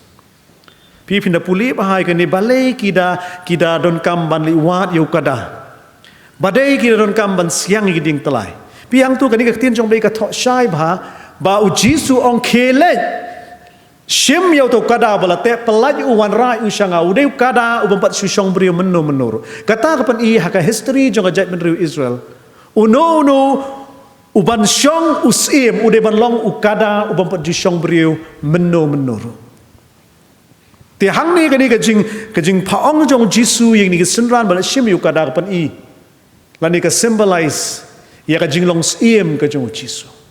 Speaker 1: Pi pinda puli bahai ka ni balai kida don kam ban liwat yo kada. Badai kida don kam ban siang giding telai. Pi yang tu ka ni ka tin jong bay ka thok shai ba ujisu ong kele shim yau to kada balate pelaj uwan rai ushanga ude kada ubampat sushong brio menur kata kapan i haka history jong jait menriu Israel uno uban shong usim ude ban long ukada ubampat jushong brio menur ti hang ni kani kajing paong jong jisu yang ni kesenran balat shim yu kada kapan i lani ka symbolize ya kajing long sim ka jong jisu.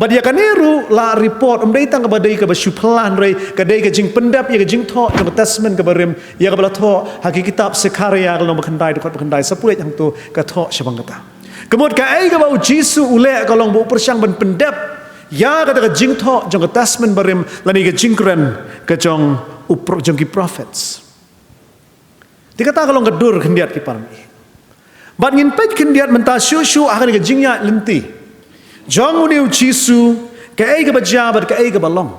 Speaker 1: Badia kaniru la report umdai tang kabadai ka basyuplan rei kadai ka jing pendap ya ka jing tho ka testament ka barim ya ka bala tho haki kitab Sekaria ka long bakandai dekat bakandai sapulai yang tu ka tho syabang kata kemud ka ai ka bau Jisu ule ka long bu persyang ban pendap ya ka ka jing tho jong ka testament barim lani ka jing kren ka jong jong ki prophets dikata ka long ka dur kendiat ki parmi bat ngin pet kendiat menta syu akan ka jingnya lenti jong uniu Jisu ka ai ka bajabat ka ai ka balong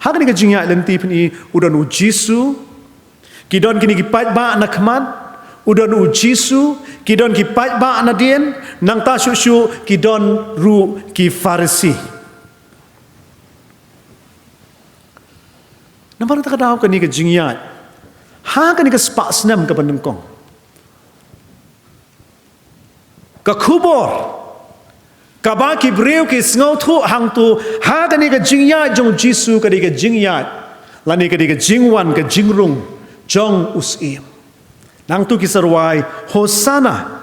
Speaker 1: hakni ka jingya lenti pni udan u Jisu kidon kini ki pat ba na khamat udan u Jisu kidon ki pat ba na dien nang ta syu kidon ru ki Farisi namar ta ka daw ka ni ka jingya ha ka ni ka spa snam ka panengkong ka khubor kabaki breu ki sngau thu hang tu ha ka ni ka jingya jong Jisu ka ni ka jingya lani ka ni ka jingwan ka jingrung jong usim nang tu ki sarwai hosana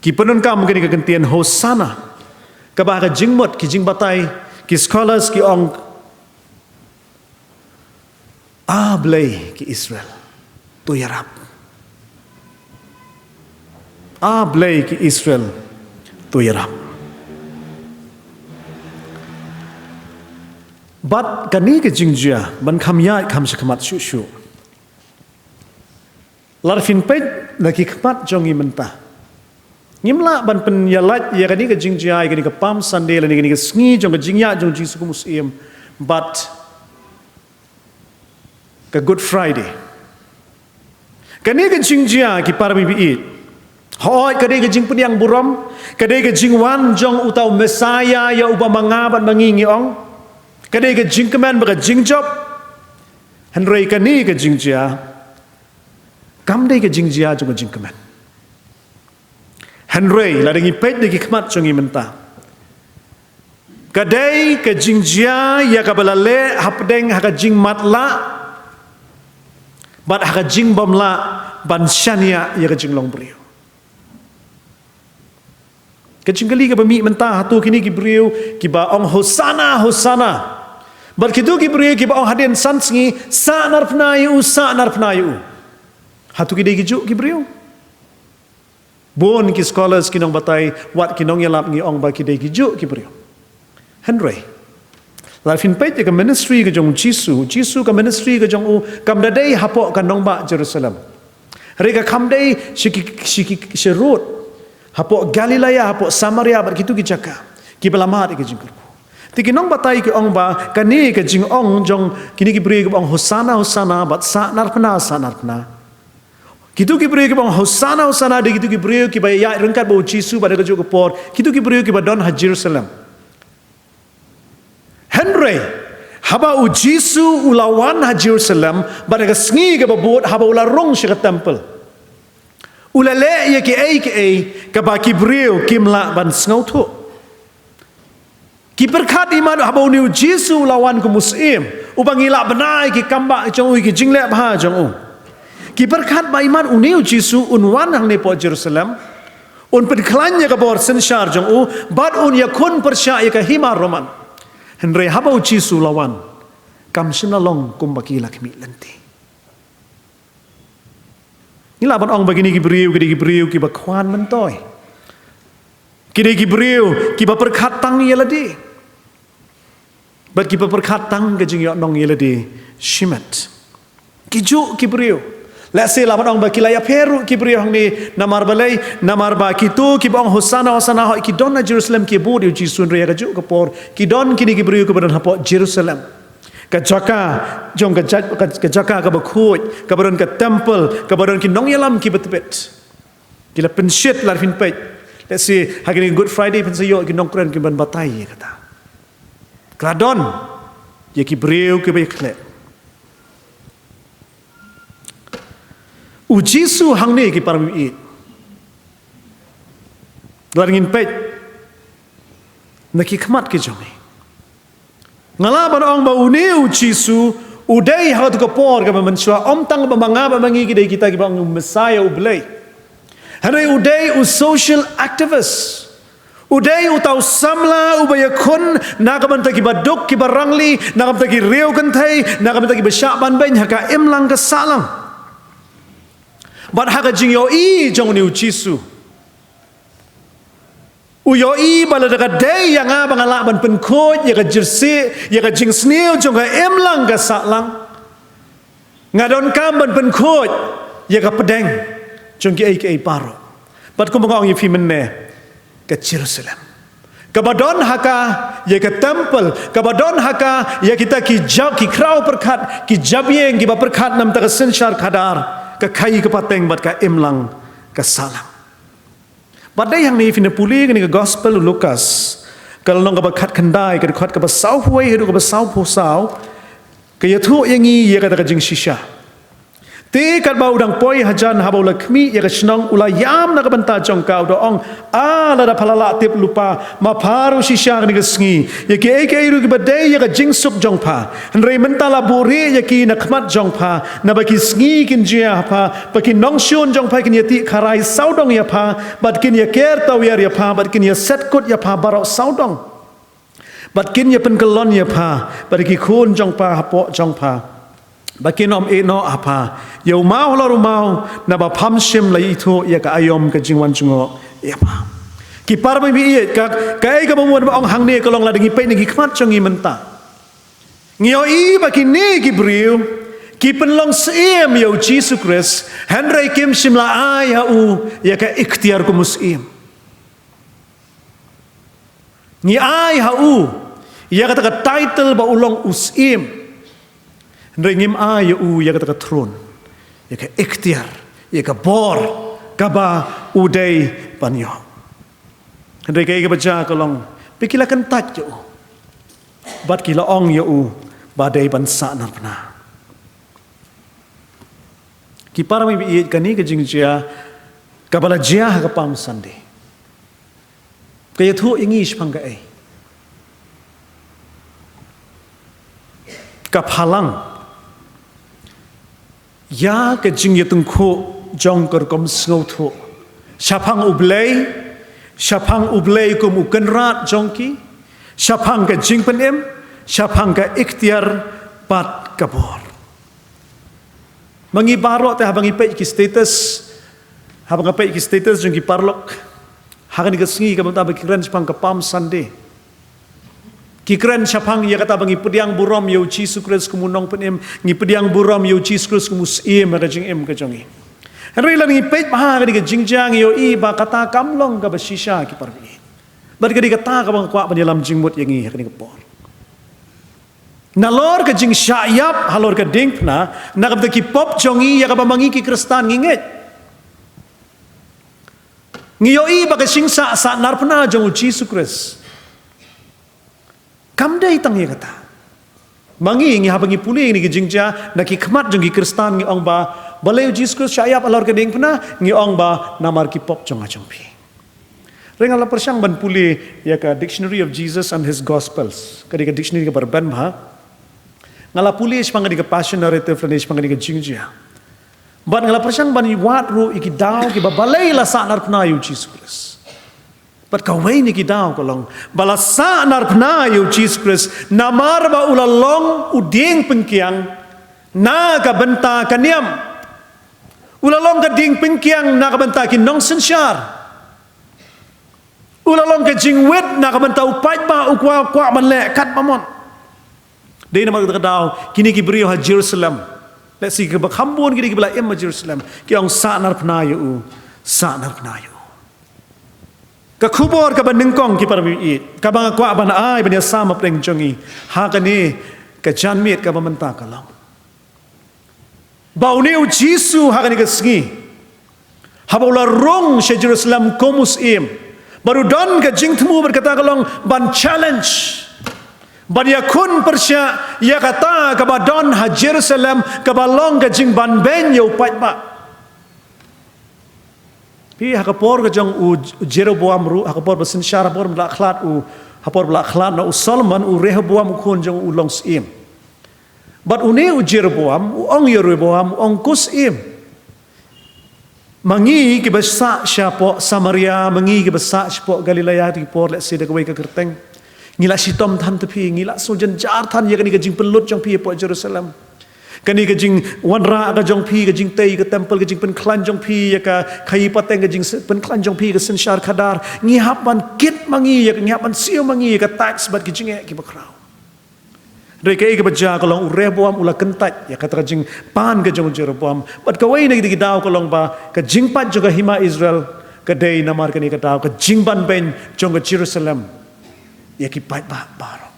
Speaker 1: ki penon kam ka ni ka gentian hosana ka ba ka jingmot ki jingbatai ki scholars ki ong ablay ki Israel tu yarap ablay ki Israel tu yarap. But kani ke jingjia ban khamya kham shakamat shu larfin pet lagi khamat jongi menta ngimla ban pen yalat ya kani ke jingjia kani ke Palm Sunday lani kani ke sngi jong ke jingya jong Jisu musim but ke Good Friday kani ke jingjia ki parmi biit hoi kani ke jing peniang buram kani ke jingwan jong utau Messiah ya uba mangabat mangingi ong kadai ka jing keman baka jing job henrei kani ka jing jia kam dei ka jing jia jong jing keman henrei la dengi pet de ki kmat jongi menta kadai ka jing jia ya ka balale hapdeng ha ka jing matla bat ha ka jing bomla ban shania ya ka jing long brio ka jing kali ka bami menta hatu kini ki brio ki ba ong hosana Bat kitu Gibril ki ba ong hadin sanski sa nar pnayu. Hatu ki dei juk Gibril. Bon ki scholars kinong batai wat kinong yalap ngi ong ba ki dei juk Gibril. Henry. Lafin pait ke ministry ke jong Jisu ke ministry ke jong u kam dadai hapok kan nong ba Jerusalem. Reka kam dei shiki sherut hapok Galilea hapok Samaria bat kitu ki jaka. Ki belamat ke jingkur. Tiki nong batai ke ong ba kani ke jing ong jong kini ki beri ke ong hosana bat sa nar pna. Kitu ki beri ke ong hosana de kitu ki beri ki ba ya rengkat bau Jisu pada ke jok por kitu ki beri ki ba don ha Jerusalem. Henry haba u Jisu ulawan ha Jerusalem pada ke sngi ke babot haba ula rong shi ke temple. Ula le ye ke ba ki beri ki mla ban snau tu. Ki berkat iman habau niu Jisu lawan ke muslim upang ila benai ki kamba jong ki jingle bah jong ki berkat ba iman uniu Jisu unwan hang ne po Jerusalem un pedklannya ke bor senshar jong bad un yakun persya ya ke hima roman henry habau Jisu lawan kam sinalong kum bakila kemi lenti ila ban ong bagini ki beriu ki bakwan mentoy ki beriu ki ba berkat tang ya ladi. Bat ki berkat tang ke jing nong yeladi shimat. Kiju kibriu. Let's say lawan ong bakila ya peru kibriu hang ni namar balai namar ba kitu ki bong hosana ho ki don na Jerusalem ki bod yu Jisun re ga ju ke por ki don kini kibriu ke badan hapo Jerusalem. Ka jaka jong ka jaka ka bakhuj ka badan ka temple ka badan ki nong yalam ki betbet. Kila penshit lar fin pet. Let's say hagini Good Friday pensayo ki nong kren ki ban batai kata. Kladon, ya ki breu ke bekle. U Jisu hang ne ki parmi it. Larngin pet. Naki khamat ke jome. Ngala ban ong ba uni u Jisu udai ha to por ka mansua om tang ba manga ba mangi ki dei kita ki bang Messiah u blai. Hanai udai u social activist. Udai utau samla ubaya kun nakaman taki baduk ki barangli nakam taki riau kentai nakam taki besyaban ben haka imlang ke salang bat haka jing yo i jong ni Jisu u yo i bala daga day yang abang ala ban penkot ya ka jersi ya ka jing sneu jong ka imlang ke salang ngadon kam ban penkot ya ka pedeng jong ki ai paro bat kumang ong yi menne ke Jerusalem. Kabadon haka ya ke temple, kabadon haka ya kita ki krau perkat, ki jabyeng ki ba perkat nam ta senshar kadar, ke kai ke pateng bat ka imlang ke salam. Badai yang ni fina puli ni ke gospel Lukas. Kalau nong ka bakat kendai ke dekat ke basau huai hidu ke basau posau, ke yatu yangi ya kata ka jing shisha. Te kat bau dang poi hajan habau lakmi ya kesnong ula yam na kabanta jong kau do ong ala da palala tip lupa ma paru shisha ni kesngi ya ke ru ki badai ya ka jingsuk jong pa henrei mentala bore ya ki na khmat jong pa na ba ki sngi kin jia pa pa ki nong shun jong pa kin yati kharai saudong ya pa bat kin ya ker tau ya pa bat kin ya set kut ya pa barok saudong bat kin ya penkelon ya pa bat ki khun jong pa hapo jong pa Bakin om eno apa? Yau mau lalu mau naba pamshim lai itu ya ka ayom ka jingwan jungo ya pa. Ki par mai bi ka ka bamuan ba ong hang ne ka long la dengi pe ni khmat chongi menta. Ngio i bakin ne ki briu ki penlong seem yau Jesus Christ Henry kim simla ai ha u ya ka ikhtiar ku muslim. Ni ai ha u ya ka title ba ulong usim. Ringim a ya u ya kata throne ya ka ikhtiar ya ka bor kaba udai panyo Hendai ka baca kolong pikila kan tak ya u bat kila ong ya u badai ban sa nar pna ki para mi bi kani ka jingjia kabala jia ka pam sande kaya thu ingish pangga ai ka phalang ya ke jing yatung ko jong kar kom sngo tho shapang ublei kum ukenrat jongki shapang ke jing penem syapang ka ikhtiar pat kabor. Mangi barok te habang ipay ki status, habang ipay ki status jung ki parlok, hakan ka singi ka mata kiran syapang ka Palm Sunday. Kikran syapang ya kata bang ipediang buram yo Jesus Christ kumunong penem, ngipediang buram yo Jesus Christ kumus ka jing ka jongi. Henry lang ipay paha ka jingjang yo ba kata kamlong ka basisha ki parbi. Bar ka kata ka bang kwa panyalam jingmut yang ka por. Nalor ka jing syayap halor ka dingpna nakabda ki pop jongi ya ka bamangi ki Kristan ngingit. Ngiyo ba ka singsa sa narpna jong Jesus Christ. Kamday tang ya kata. Mangi ngi habangi puli ni gijingja na ki khmat jong ki Kristan ngi ong ba balay Jesus Christ syayap alor ka dingpna ngi ong ba namar ki pop jong ajong pi. Rengala persyang ban puli ya ka Dictionary of Jesus and His Gospels. Kadika dictionary ka barban ba? Ngala puli is pangadi ka passion narrative lan is pangadi ka jingja. Ban ngala persyang ban iwat ru iki daw ki babalay la sa narpna yu Jesus Christ. But kaway ni ki daw kolong bala sa narpna yu Jesus Christ namar ba ulalong uding pengkiang na ka benta kaniam. Ulalong ka ding pengkiang na ka benta ki nong sensyar. Ulalong ka jingwit na ka benta upay ba ukwa kwa man le kat mamon. Day na magkakadaw, kini kibriyo ha Jerusalem. Let's see, kabakambon kini kibala ima Jerusalem. Kiyang saanar pnayo saanar pnayo. Kakubor kabaningkong kiparamiit. Kabang akwa ba na ay, banya sama preng jongi. Hakani, kajanmit kabamanta kalang. Bauniw Jisu hakani kasingi. Habaula rong sa Jerusalem komus im. Baru don ka jingtemu berkata kalang ban challenge. Bania kun persya ya kata kabadon ha Jerusalem kabalong ka jing ban ben yo pat ba. Pi hakapor ka jong u Jeroboam ru hakapor basin syara por bla khlat u hapor bla khlat na u Solomon u Rehoboam kun jong u longs im. But une u Jeroboam u ong Yeroboam ong kus im. Mangi ki basa syapo Samaria mangi ki basa syapo Galilea ti por let's say the way ka kerteng. Ngila sitom tan tepi ngila sojan jar tan ya kani kajing pelut jong pi po Jerusalem. Kani kajing wanra ka jong pi kajing tei ka temple kajing pen klan jong pi ya ka kai pateng kajing pen klan jong pi ka sensyar kadar ngihapan kit mangi ya ngihapan sio mangi ka tax bat kajing ki bakrau. Doi kai ka baja kolong Rehoboam ula kentat ya kata kajing pan ka jong Jeroboam. Bat kawai na gidi daw kolong ba kajing pat juga hima Israel kadai namar kani ka daw kajing ban ben jong ka Jerusalem. Ya ki pai ba baro.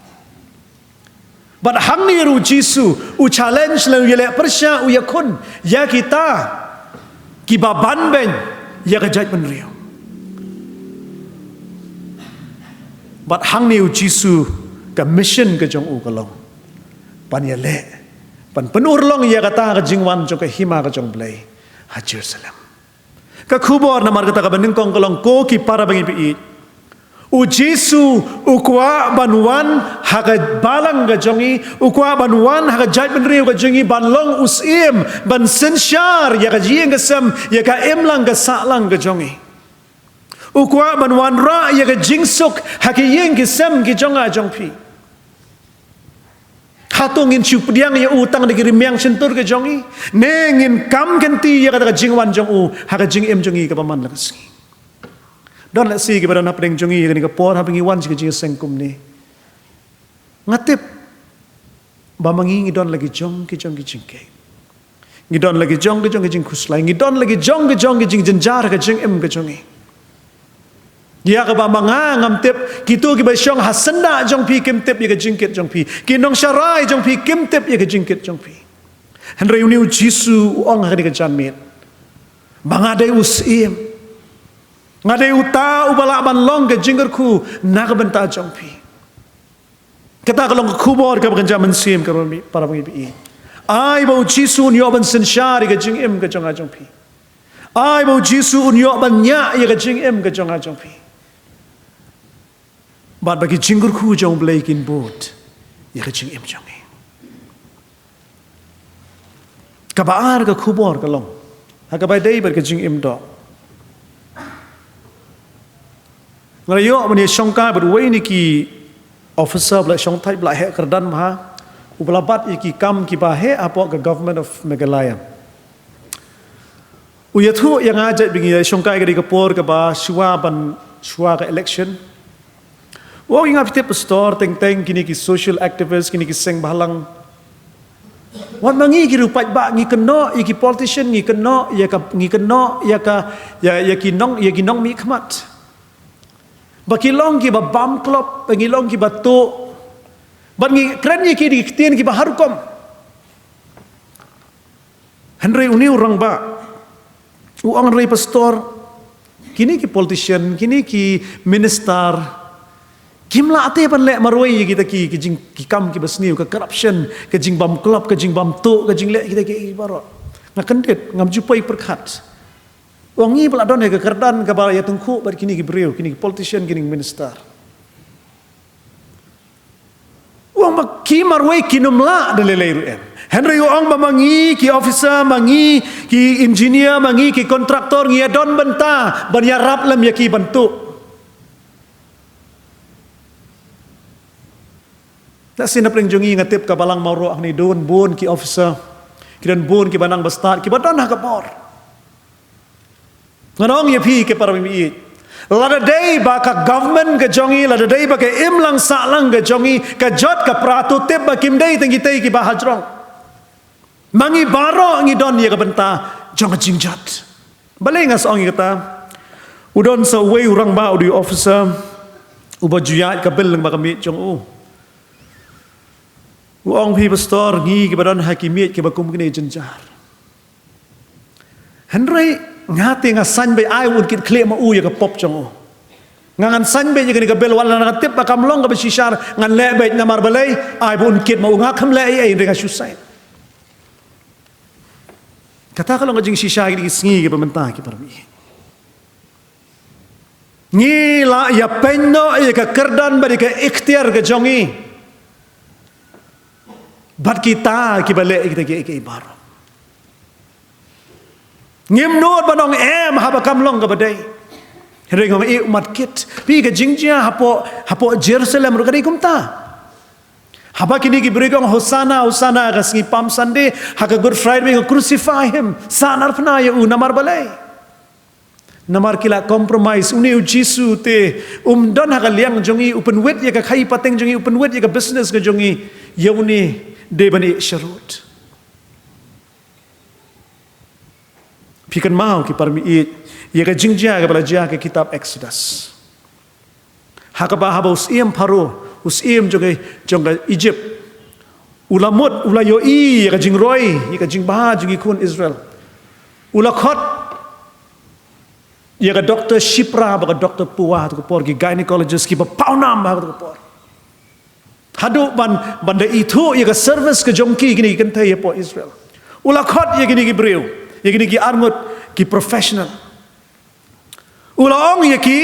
Speaker 1: But hang ni ru Jisu u challenge lang yele persya u yakun ya kita ki baban ben ya ka jaj penrio. But hang ni u Jisu ka mission ka jong u kalong. Pan yele pan penurlong ya kata ka jingwan jong ka hima ka jong blay ha Jerusalem. Ka kubor na mar kata ka beningkong kalong ko ki para bangi pi u Jisu ukwa banuan haga balang ga jongi ukwa banuan haga jaj benriu ga jongi banlong usim ban sensyar ya ga jieng ga sem ya ga emlang ga salang ga jongi ukwa banuan ra ya ga jingsuk haga yeng ga sem ga jonga jongpi hatungin chupiang ya utang de grimyang sentur ga jongi nengin kam genti ya ga jingwan jong u haga jing em jongi ga paman lagas. Don let's see kepada nak pedeng jongi kani kapor habang iwan jika jika sengkum ni. Ngatip bamangi ngidon lagi jong ki jingke. Ngidon lagi jong ki jing kuslai. Ngidon lagi jong ki jing jenjar ka jing em ka jongi. Ya ka bamanga ngamtip kitu ki basyong hasenda jong pi kimtip ya ka jingkit jong pi. Kinong syarai jong pi kimtip ya ka jingkit jong pi. Henry uniu Jisu ong kani ka janmit. Bangadai usim. Ngadai uta ubala banlong ke jinggerku nak benta jongpi. Kata kalau kubor ke bekerja mensim ke para pengibi. Ai bau Jisu nyo ban sensyari ke jingim ke jonga jongpi. Ai bau Jisu nyo ban nya ya ke jingim ke jonga jongpi. Bat bagi jinggerku jong bleikin bot ya ke jingim jongi. Kabar ke kubor ke long. Hakabai dai ber ke jingim do. Ngalayo mani syongka berway ni ki officer bla shong thai bla he kerdan ma ublabat iki kam ki ba he apo ke government of Meghalaya uyathu yang aja bingi shong kai ke por ke ba shua ke election wo inga pite pastor teng kini ki social activist kini ki seng balang wan mangi ki rupat ba ngi keno iki politician ngi keno ya ki nong mi khmat bakilong ki ba bam klop pengilong ki ba to bangi kren ki di tien ki ba harukom Henry uni orang ba uang rei pastor kini ki politician kini ki minister kimla ate pan le maroi kita ki jing ki kam ki basniu ke corruption ke jing bam klop ke jing bam to ke jing le kita ki baro ngakendet ngam jupai perkhat wangi peladon ke kerdan ke bala ya tengku bar kini ki beriu kini ki politician kini minister wang mak ki marwai kinumla dalelai ruem Henry wang mangi ki officer mangi ki engineer mangi ki kontraktor ngi don benta ban ya rap lam ya ki bantu tak sina pring jongi ngatip ka balang mauro ni don bon ki officer kidan bon ki banang bastat ki badon ha ka por nganong ye pi ke para mi lada day ba ka government ke jongi lada day ba ke imlang salang ke jongi ka jot ka pratu tip ba kim day tengi tay ki ba hajrong mangi baro ngi don ye ka benta jong jingjat balai ngas ong kata udon sa way urang ba udi officer uba juyat ka bel ba kami jong uang pi pastor ngi ki badon hakimiyat ki ba kum kini jenjar Henry ngati nga san be ai wud kit kle ma u ya ka pop chong ngan san be ya ka bel wala na tip ba kam long ka bishar ngan le be na mar balai ai bun kit ma u nga kham le ai ringa shusai kata kalau ngajing shisha ki sngi ki pementa ki parmi ni la ya penno ya ka kerdan ba ka ikhtiar ka jongi bat kita ki bale kita ki ibar ngim nod banong haba kamlong ka badai ringom umat kit pi ka jingjia hapo Jerusalem ro kadai kumta haba kini ki berigong hosana ka singi Palm Sunday haka Good Friday ka crucify him sanar pna ya namar balai namar kila compromise uni jisu te don haka liang jongi open wet ya ka khai pateng jongi open wet ya ka business ka jongi ya uni de bani sharut Pikan mau ki parmi ia ka jingjia ka belajar ke kitab Exodus. Hakaba haba usiem paro usiem jonga Egypt. Ulamut ulayo ia ka jingroi ia ka jingba jongi kun Israel. Ulakot ia ka doktor Shipra ba ka doktor Puah tu por ki gynecologist ki ba paunam ba tu por. Hadu banda itu ia ka service ke jongki kini kan thai po Israel. Ulakot ia kini ki breu yang ini ki armut ki professional ulang ya ki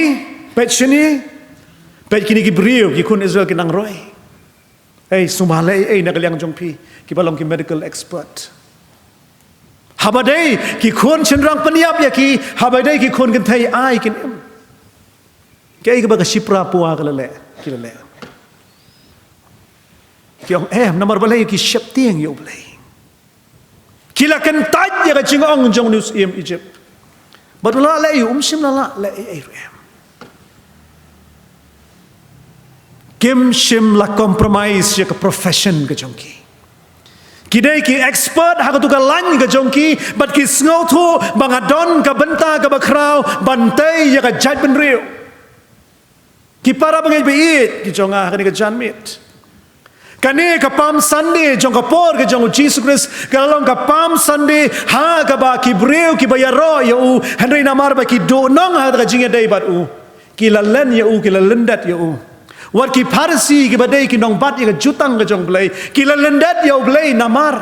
Speaker 1: pet kini ki beriu ki kun Israel ki nang roy sumale nak liang jongpi ki balong ki medical expert habadai ki kun cenderang peniap ya ki habadai ki kun kentai ai kin ki ba ka Shipra Puah kalale ki lale ki namar balai ki sheptieng yo balai kila kentaj ya ka jingong jong news Egypt badula la sim la kim shim la compromise ya ka profession ka jongki kidai ki expert ha ka tu ka lan ka jongki but ki sngotu bangadon ka benta ka bakrau bantai ya ka jaj benriu ki para bangai beit ki jonga ka ni ka janmit kane ka Palm Sunday jong ka por ke jong Jesus Christ kalong ka Palm Sunday ha ka ba ki breu ki bayaro ya u Henry namar ba ki do nong ha ka jinga dai bat u ki la len ya u ki la lendat ya u wat ki parsi ki badai ki nong bat ya ka jutang ka jong blai ki la lendat ya u blai namar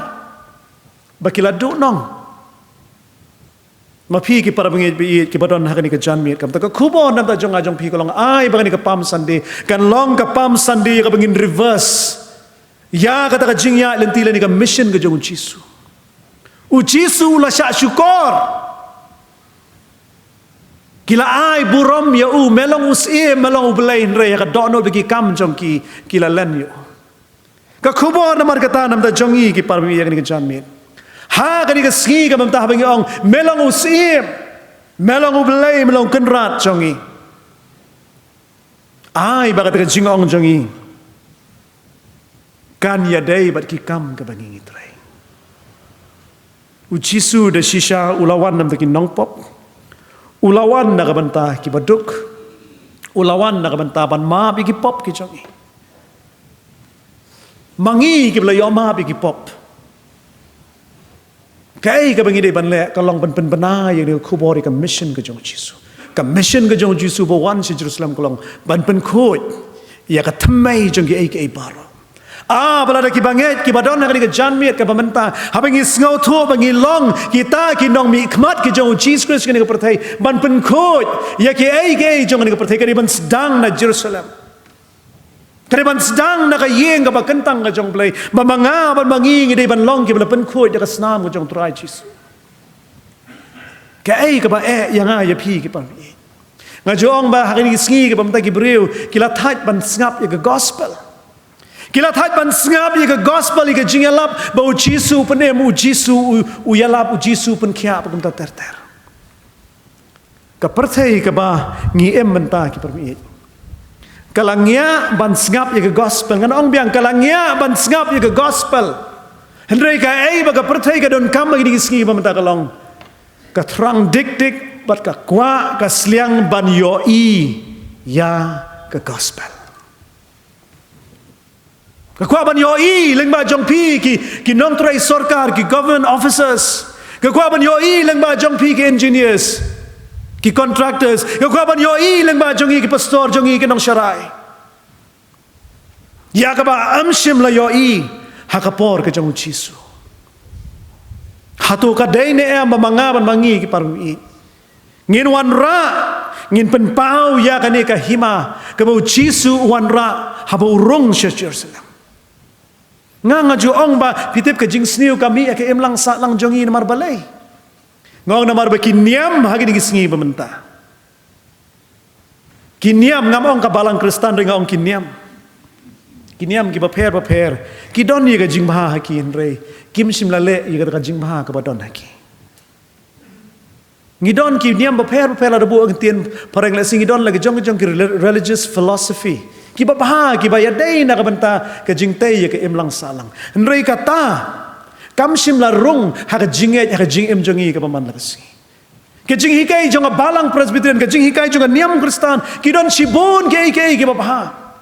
Speaker 1: ba ki la do nong ma pi ki para bangi bi ki badon ha ka ni ka janmit kam ta ka kubo nam ta jong a jong pi ko long ai ba ni ka Palm Sunday kan long ka Palm Sunday ka bangin reverse ya kata ka jingya lentila ni ka mission ka jong Jisu u Jisu la sya syukur Kila ai burom ya melong melong ubelain re ka dono bagi kam jong ki kila len yo. Ka kubor namar kata nam ta jongi ki parmi ya ni janmit. Ha ka ni ka ski ka mamta habangi ong melong melong ubelai melong kenrat jongi. Ai bagat ka jingong jongi. Kan ya dai bat ki kam ka bangi ngitrai. Ujisu da shisha ulawan nam ta ki nongpop. Ulawan na kabanta ki baduk. Ulawan na kabanta ban ma bi ki pop ki jongi. Mangi ki belayo ma bi ki pop. Kai ka bangi dai ban le ka long ban bana yang dia kubori ka mission ka jong Jisu. Ka mission ka jong Jisu bo wan si Jerusalem ka long ban khoi. Ya ka thamai jong ki ai baro. Balada ki banget ki badon na ka janmiat ka pamenta habangi ngau tho bangi long kita ki nong mi khmat ki jong Jesus Christ ka perthai ban khoi ya ki ai jong ka perthai ka ban sedang na Jerusalem. Kariban sedang na ka yeng ka bakentang ka jong play mamanga ban mangi ngi ban long ki ban khoi ya ka snam ka jong trai Jesus. Ka ai ka ba yang ya pi ki pan. Ngajong ba hakini sngi ka pamenta ki breu kila thait ban ngap ya ka gospel. Kila thait ban ngap ya ka gospel ka jingalap ba Jisu penem Jisu uyalap Jisu pen khia pa kumta ter. Ka perthai ka ba ngi menta ki permi. Kalangnya ban ngap ya ka gospel ngan ong biang kalangnya ban ngap ya ka gospel. Hendrai ka ai ba ka perthai ka don kam gi sngi ba menta kalong. Ka trang dik bat ka kwa ka sliang ban yo ya ka gospel. Kakwa ban yo leng ba jong pi ki non trai sarkar ki government officers. Kakwa ban yo leng ba jong pi ki engineers ki contractors. Kakwa ban yo leng ba jong ki pastor jong ki nong sharai. Ya ka ba amshim la yo hakapor ka jong Jisu. Hatu ka dai ne am manga ban mangi ki parmi. Ngin wan ra ngin pen pau ya ka ne ka hima ka ba Jisu wan ra haba urung Jerusalem. Nga ong ba pitip ka jing sniu kami ka lang sa lang jongi na marbalay. Ngong na marba kiniam hagi di sngi pementa. Kiniam ngamong ka balang Kristan ring ong kiniam. Kiniam ki paper ki don ye ka jing ba haki henre kim simlale ye ka jing ba ka badon haki. Ngidon ki niam paper la debu ang tien parang la singidon lagi jong ki religious philosophy. Kiba baha kiba ya dai na kabanta ka jingtay ya ka imlang salang. Henry kata kamsim la rung ha ka jinget ha ka jing jongi ka paman lakasi. Ka jing hikai jong balang presbyterian ka jing hikai jong niam Kristan kidon sibon ke kiba baha.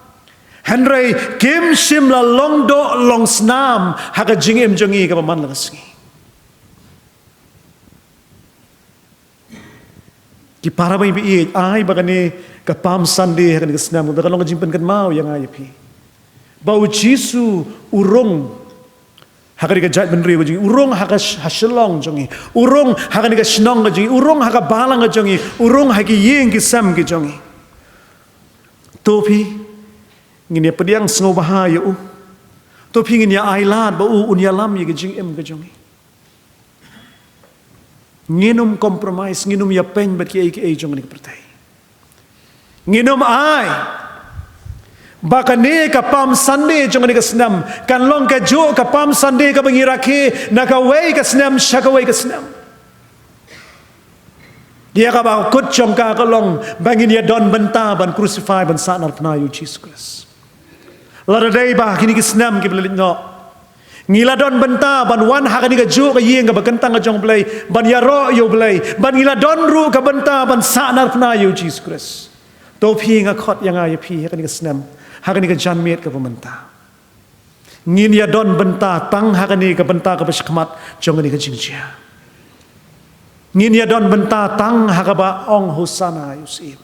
Speaker 1: Henry kim sim la long do long snam ha ka jing jongi ka paman lakasi. Ki para mai bi ai bagani ka Palm Sunday kan ka snam ka long jimpen kan mau yang ai pi. Bau Jisu urung hakari ka jat benri jingi urung haka haselong jongi urung hakani ka snong jingi urung haka balang jongi urung haki yeng ki sam ki jongi. Topi ngini pediang sngo bahaya topi ngini ailat ba unya lam ye ka jing ka jongi. Nginum compromise, nginum ya pen bat ki ai jong ni pertai. Nginum ai. Baka ne ka Palm Sunday jong ni ka snam, kan long ka jo ka Palm Sunday ka bangirake na ka wei ka snam shaka wei ka snam. Dia ka ba kut jong ka long bangin ya don benta ban crucify ban sanar pnayu Jesus Christ. Lada dai ba kini ka snam ki belit no. Ngila don benta ban wan hakani ka ju ka yeng ka bakentang ka jong play ban yaro yo play ban ngila don ru ka benta ban sanar pna yo Jesus Christ to pi nga khot yang ay pi hakani ka snam hakani ka janmiet ka pamenta ngin ya don benta tang hakani ka benta ka bashkmat jong ni ka jingjia ngin ya don benta tang hakaba ong hosana yusim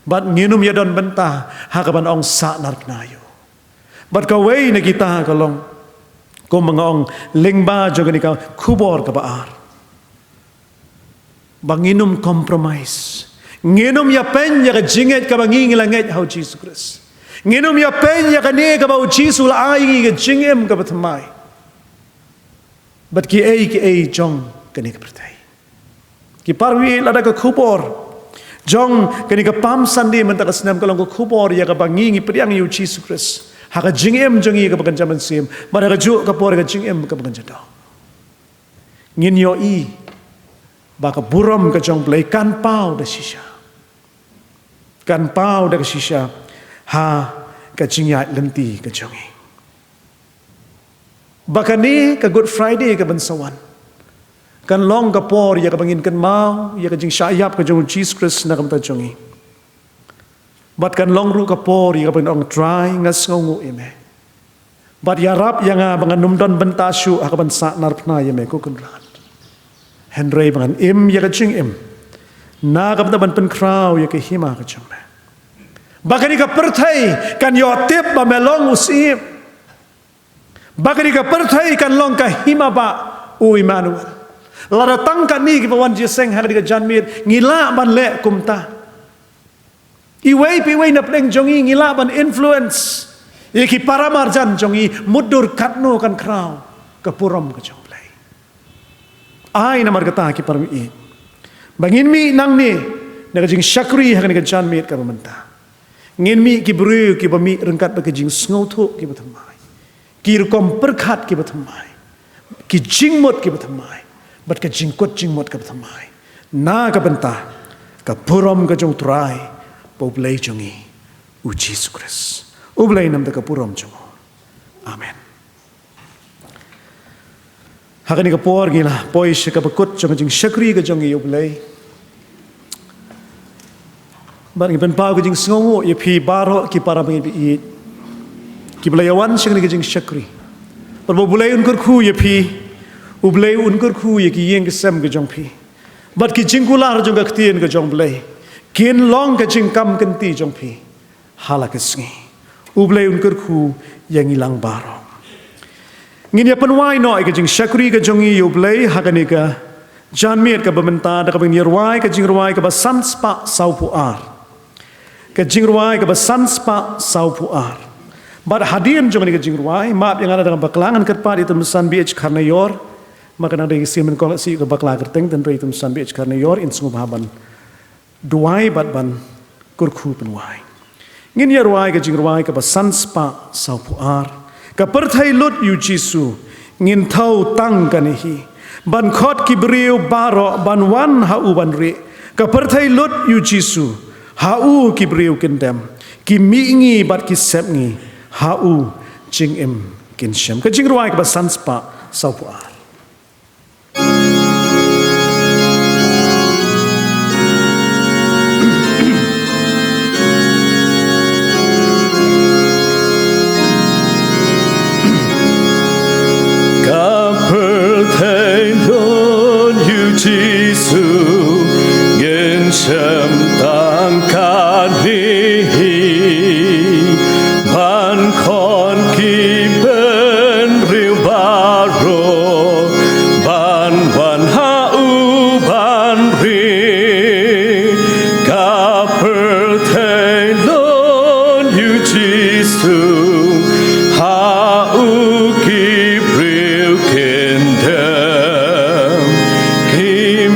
Speaker 1: bat nginum ya don benta hakaban ong sanar pna yo bat ka way na kita ka long ko mga ong lingba joga ni ka kubor ka baar. Banginum compromise. Nginom ya pen ya ka jinget ka bangingilanget how Jesus Christ. Nginom ya pen ya ka ne ka ba Jesus la ai ka jingem ka batmai. But ki ai jong ka ne ka pertai. Ki parwi lada ka kubor Jong kani ka pam Sunday man ta kasnam kalong ko khupor ya ka bangi ngi priang yu Jesus Christ. Ha ka jingem jongi ka bagan jaman sim. Mara ka ju ka por ka jingem ka bagan jado. Ngin yo i ba ka buram ka jong play kan pau da shisha. Kan pau da shisha ha ka jingya lenti ka jongi. Bakani ka Good Friday ka bansawan. Kan long ka por ya ka bangin kan mau ya ka jing syayap ka jong Jesus Christ na kam ta jongi. Bat kan long ru ka por ya ka bang ong try ngas ngongu ime. Bat ya rap ya nga bangan numdon bentasyu ha ka ban sa narpna ya me ko kunran. Henry bangan im ya ka jing im. Na kam ta ban pen kraw ya ka hima ka jong me. Bakani ka perthai kan yo tip ba melong usim. Bakani ka perthai kan long ka hima ba u Emmanuel. Lara tangka ni ki pawan jeseng hari ka janmir ngila ban le kumta. Iwei piwei na pleng jongi ngila ban influence. Iki para marjan jongi mudur katno kan kraw kapuram ka jong play. Ai na margata ki parmi i. Bangin mi nang ni na jing syakri hari ka janmir ka menta. Ngin mi ki bru ki bami rengkat ba jing sngotu ki batamai. Ki rukom perkhat ki batamai. Ki jingmot ki batamai. Bat ka jingkot jingmot ka batamai. Na ka benta ka puram ka jong turai pa ublay jongi u Jesus Christ. Ublay nam da ka puram jongo. Amen. Hakani ka por gila poi siya ka bakut jong jing syakri ka jongi ublay. Bat ngi pau ka jing sngongo ya pi baro ki para bangi bi ki belayawan siya ka jing syakri. Pat bulay unkur khu ya pi ublay unkur khu ye ki yeng kesem ke jong pi. Bat ki jingkular jong ka ktien ke jong blay. Kin long ka jingkam kenti jong pi. Hala kesngi. Ublay unkur khu yang ilang baro. Ngin ya penwai no ke jing syakri ke jong i ublay hakani ka janmir ka bementa da ka bing yerwai ka jing ruai ka ba sanspa saupu ar. Ka jing ruai ka ba sanspa saupu ar. Bat hadim jong ni ka jing ruai map yang ada dalam baklangan kerpat itu mesan BH karena yor. Maka nang regi simen kol si ke bakla kerteng dan rei tum sambi karena yor in sungu bahaban duai bat ban kurku penwai ngin ya ruai ke jing ruai ke basan spa saupu ar ka perthai lut yu jisu ngin thau tang kanihi ban khot ki briu baro ban wan ha u ban re ka perthai lut yu jisu ha u ki briu kendem ki mi ngi bat ki sep ngi ha u jing em kin shem ka jing ruai ke basan spa saupu ar.
Speaker 2: Giêsu ngên châm tăng can hi ban con ki bên riu ba ro ban ban ha u ban ri ca per te lon you Giêsu ha u ki riu kingdom Kim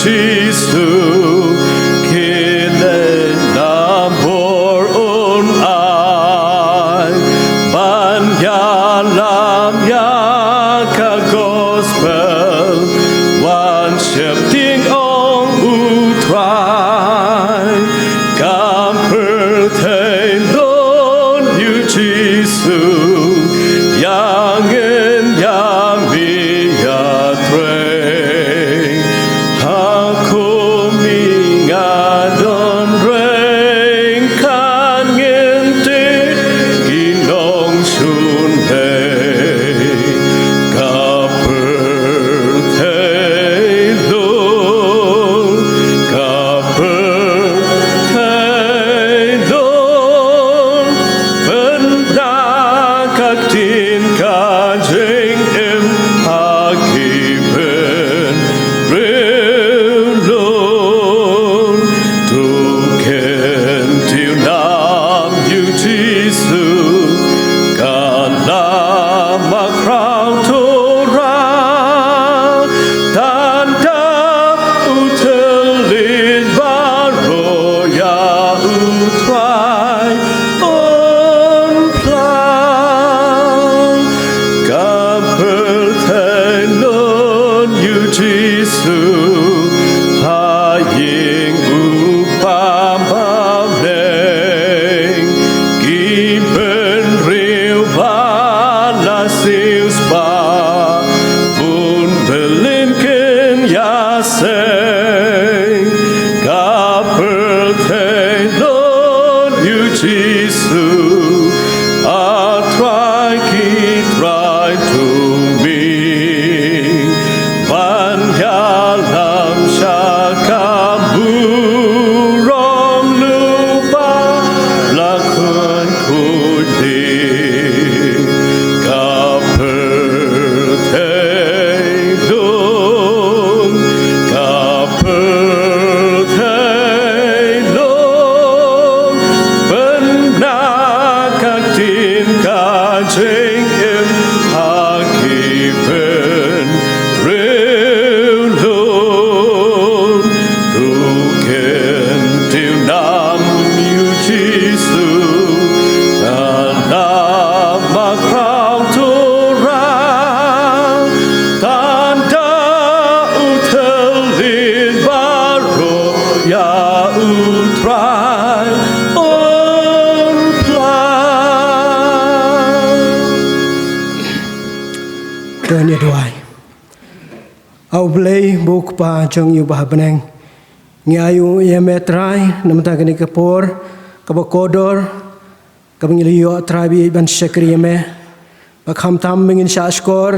Speaker 2: Giêsu kile nam bor on ai ban ya lam ya ka gospel one ship ting ong u try cam per thein don you Giêsu yang en yang mi ya train ha ko mi nga don rain kan ngin te ginong sun hey ka per thein don ka per thein don ben da các tin ca jing em ha ki ben real lord to ken till nam you Giêsu kan nam ma crown to ra tan ta utelin baro ya utrai on plan cam per thein non you Giêsu ha ying u pam pam neng kim ben riu ba la siu spa bun belin ken ya seng cam per thein non you Giêsu try to me ban ya lam shaka bu rom lu ba la kun ku di ka per thein don ka per thein don ben na các tin ca jing em ha ki ben real lord tu ken till nam you Giêsu nam ma crown to ra tan da utelin baro ya utrai on plan.
Speaker 5: Tuan ya doai. Au blei buk pa jong yu bah beneng. Ngayu ya metrai namta kini kapor kabakodor kabangiliyo trabi ban syakri me. Bakham tam mengin syashkor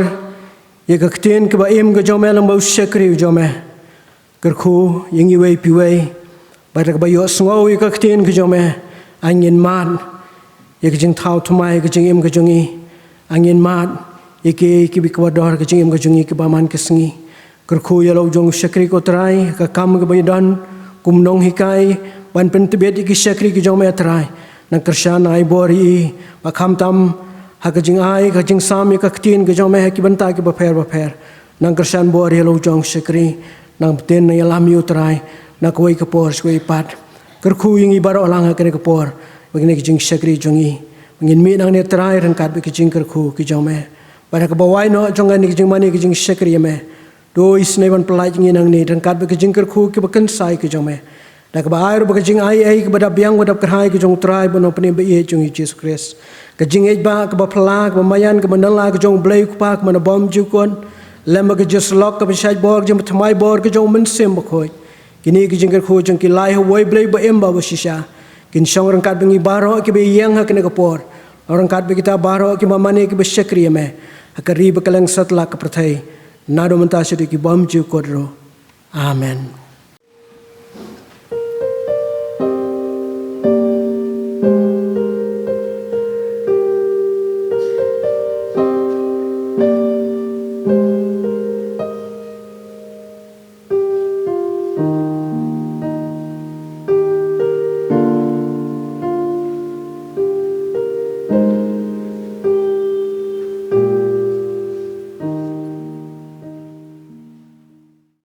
Speaker 5: ya kaktin kabaim ke jome lang bau syakri jome. Kerku yang iwei piwei pada kabayo sngau ya kaktin ke jome angin mat ya kejeng thau thumai kejeng im kejengi angin mat Iki bikwador kejing kejungi kebaman kesengi kerku ya lau jong syakri ko trai ka kam ke bayadan kumnong hikai ban pentebet iki syakri ke jong me trai nang kershan ai bori bakam tam ha kejing ai kejing sami ka ktin ke jong me ki banta ki baper nang kershan bori lau jong syakri nang ten ya lam yu trai nak wei ke por skoi pat kerku ingi baro lang ha ke por begini kejing syakri jongi ngin mi nang ne trai ran kat be kejing kerku ki jong me pada kebawai no jongan ni kejing mani kejing syakri me do isne ban pelai jing nang ni dan kat be kejing kerku ki bakan sai ke jong me dak ba air be kejing ai ke badap biang badap kerhai ke jong trai bono peni be ye jong Jesus Christ kejing ej ba ke ba pla ke mayan ke mandala ke jong blai ku pa ke mana bom ju kon lem ke just lock ke besai bor jeng thmai bor ke jong men sem khoi kini kejing kerku jong ki lai ho woi blai ba em ba shisha kin shong rang kat bengi baro ke be yang ha ke ne kapor orang kat be kita baro ke mamane ke be syakri me akari bakalang satla ka prathai nado manta syuti ki bom ju kodro amen.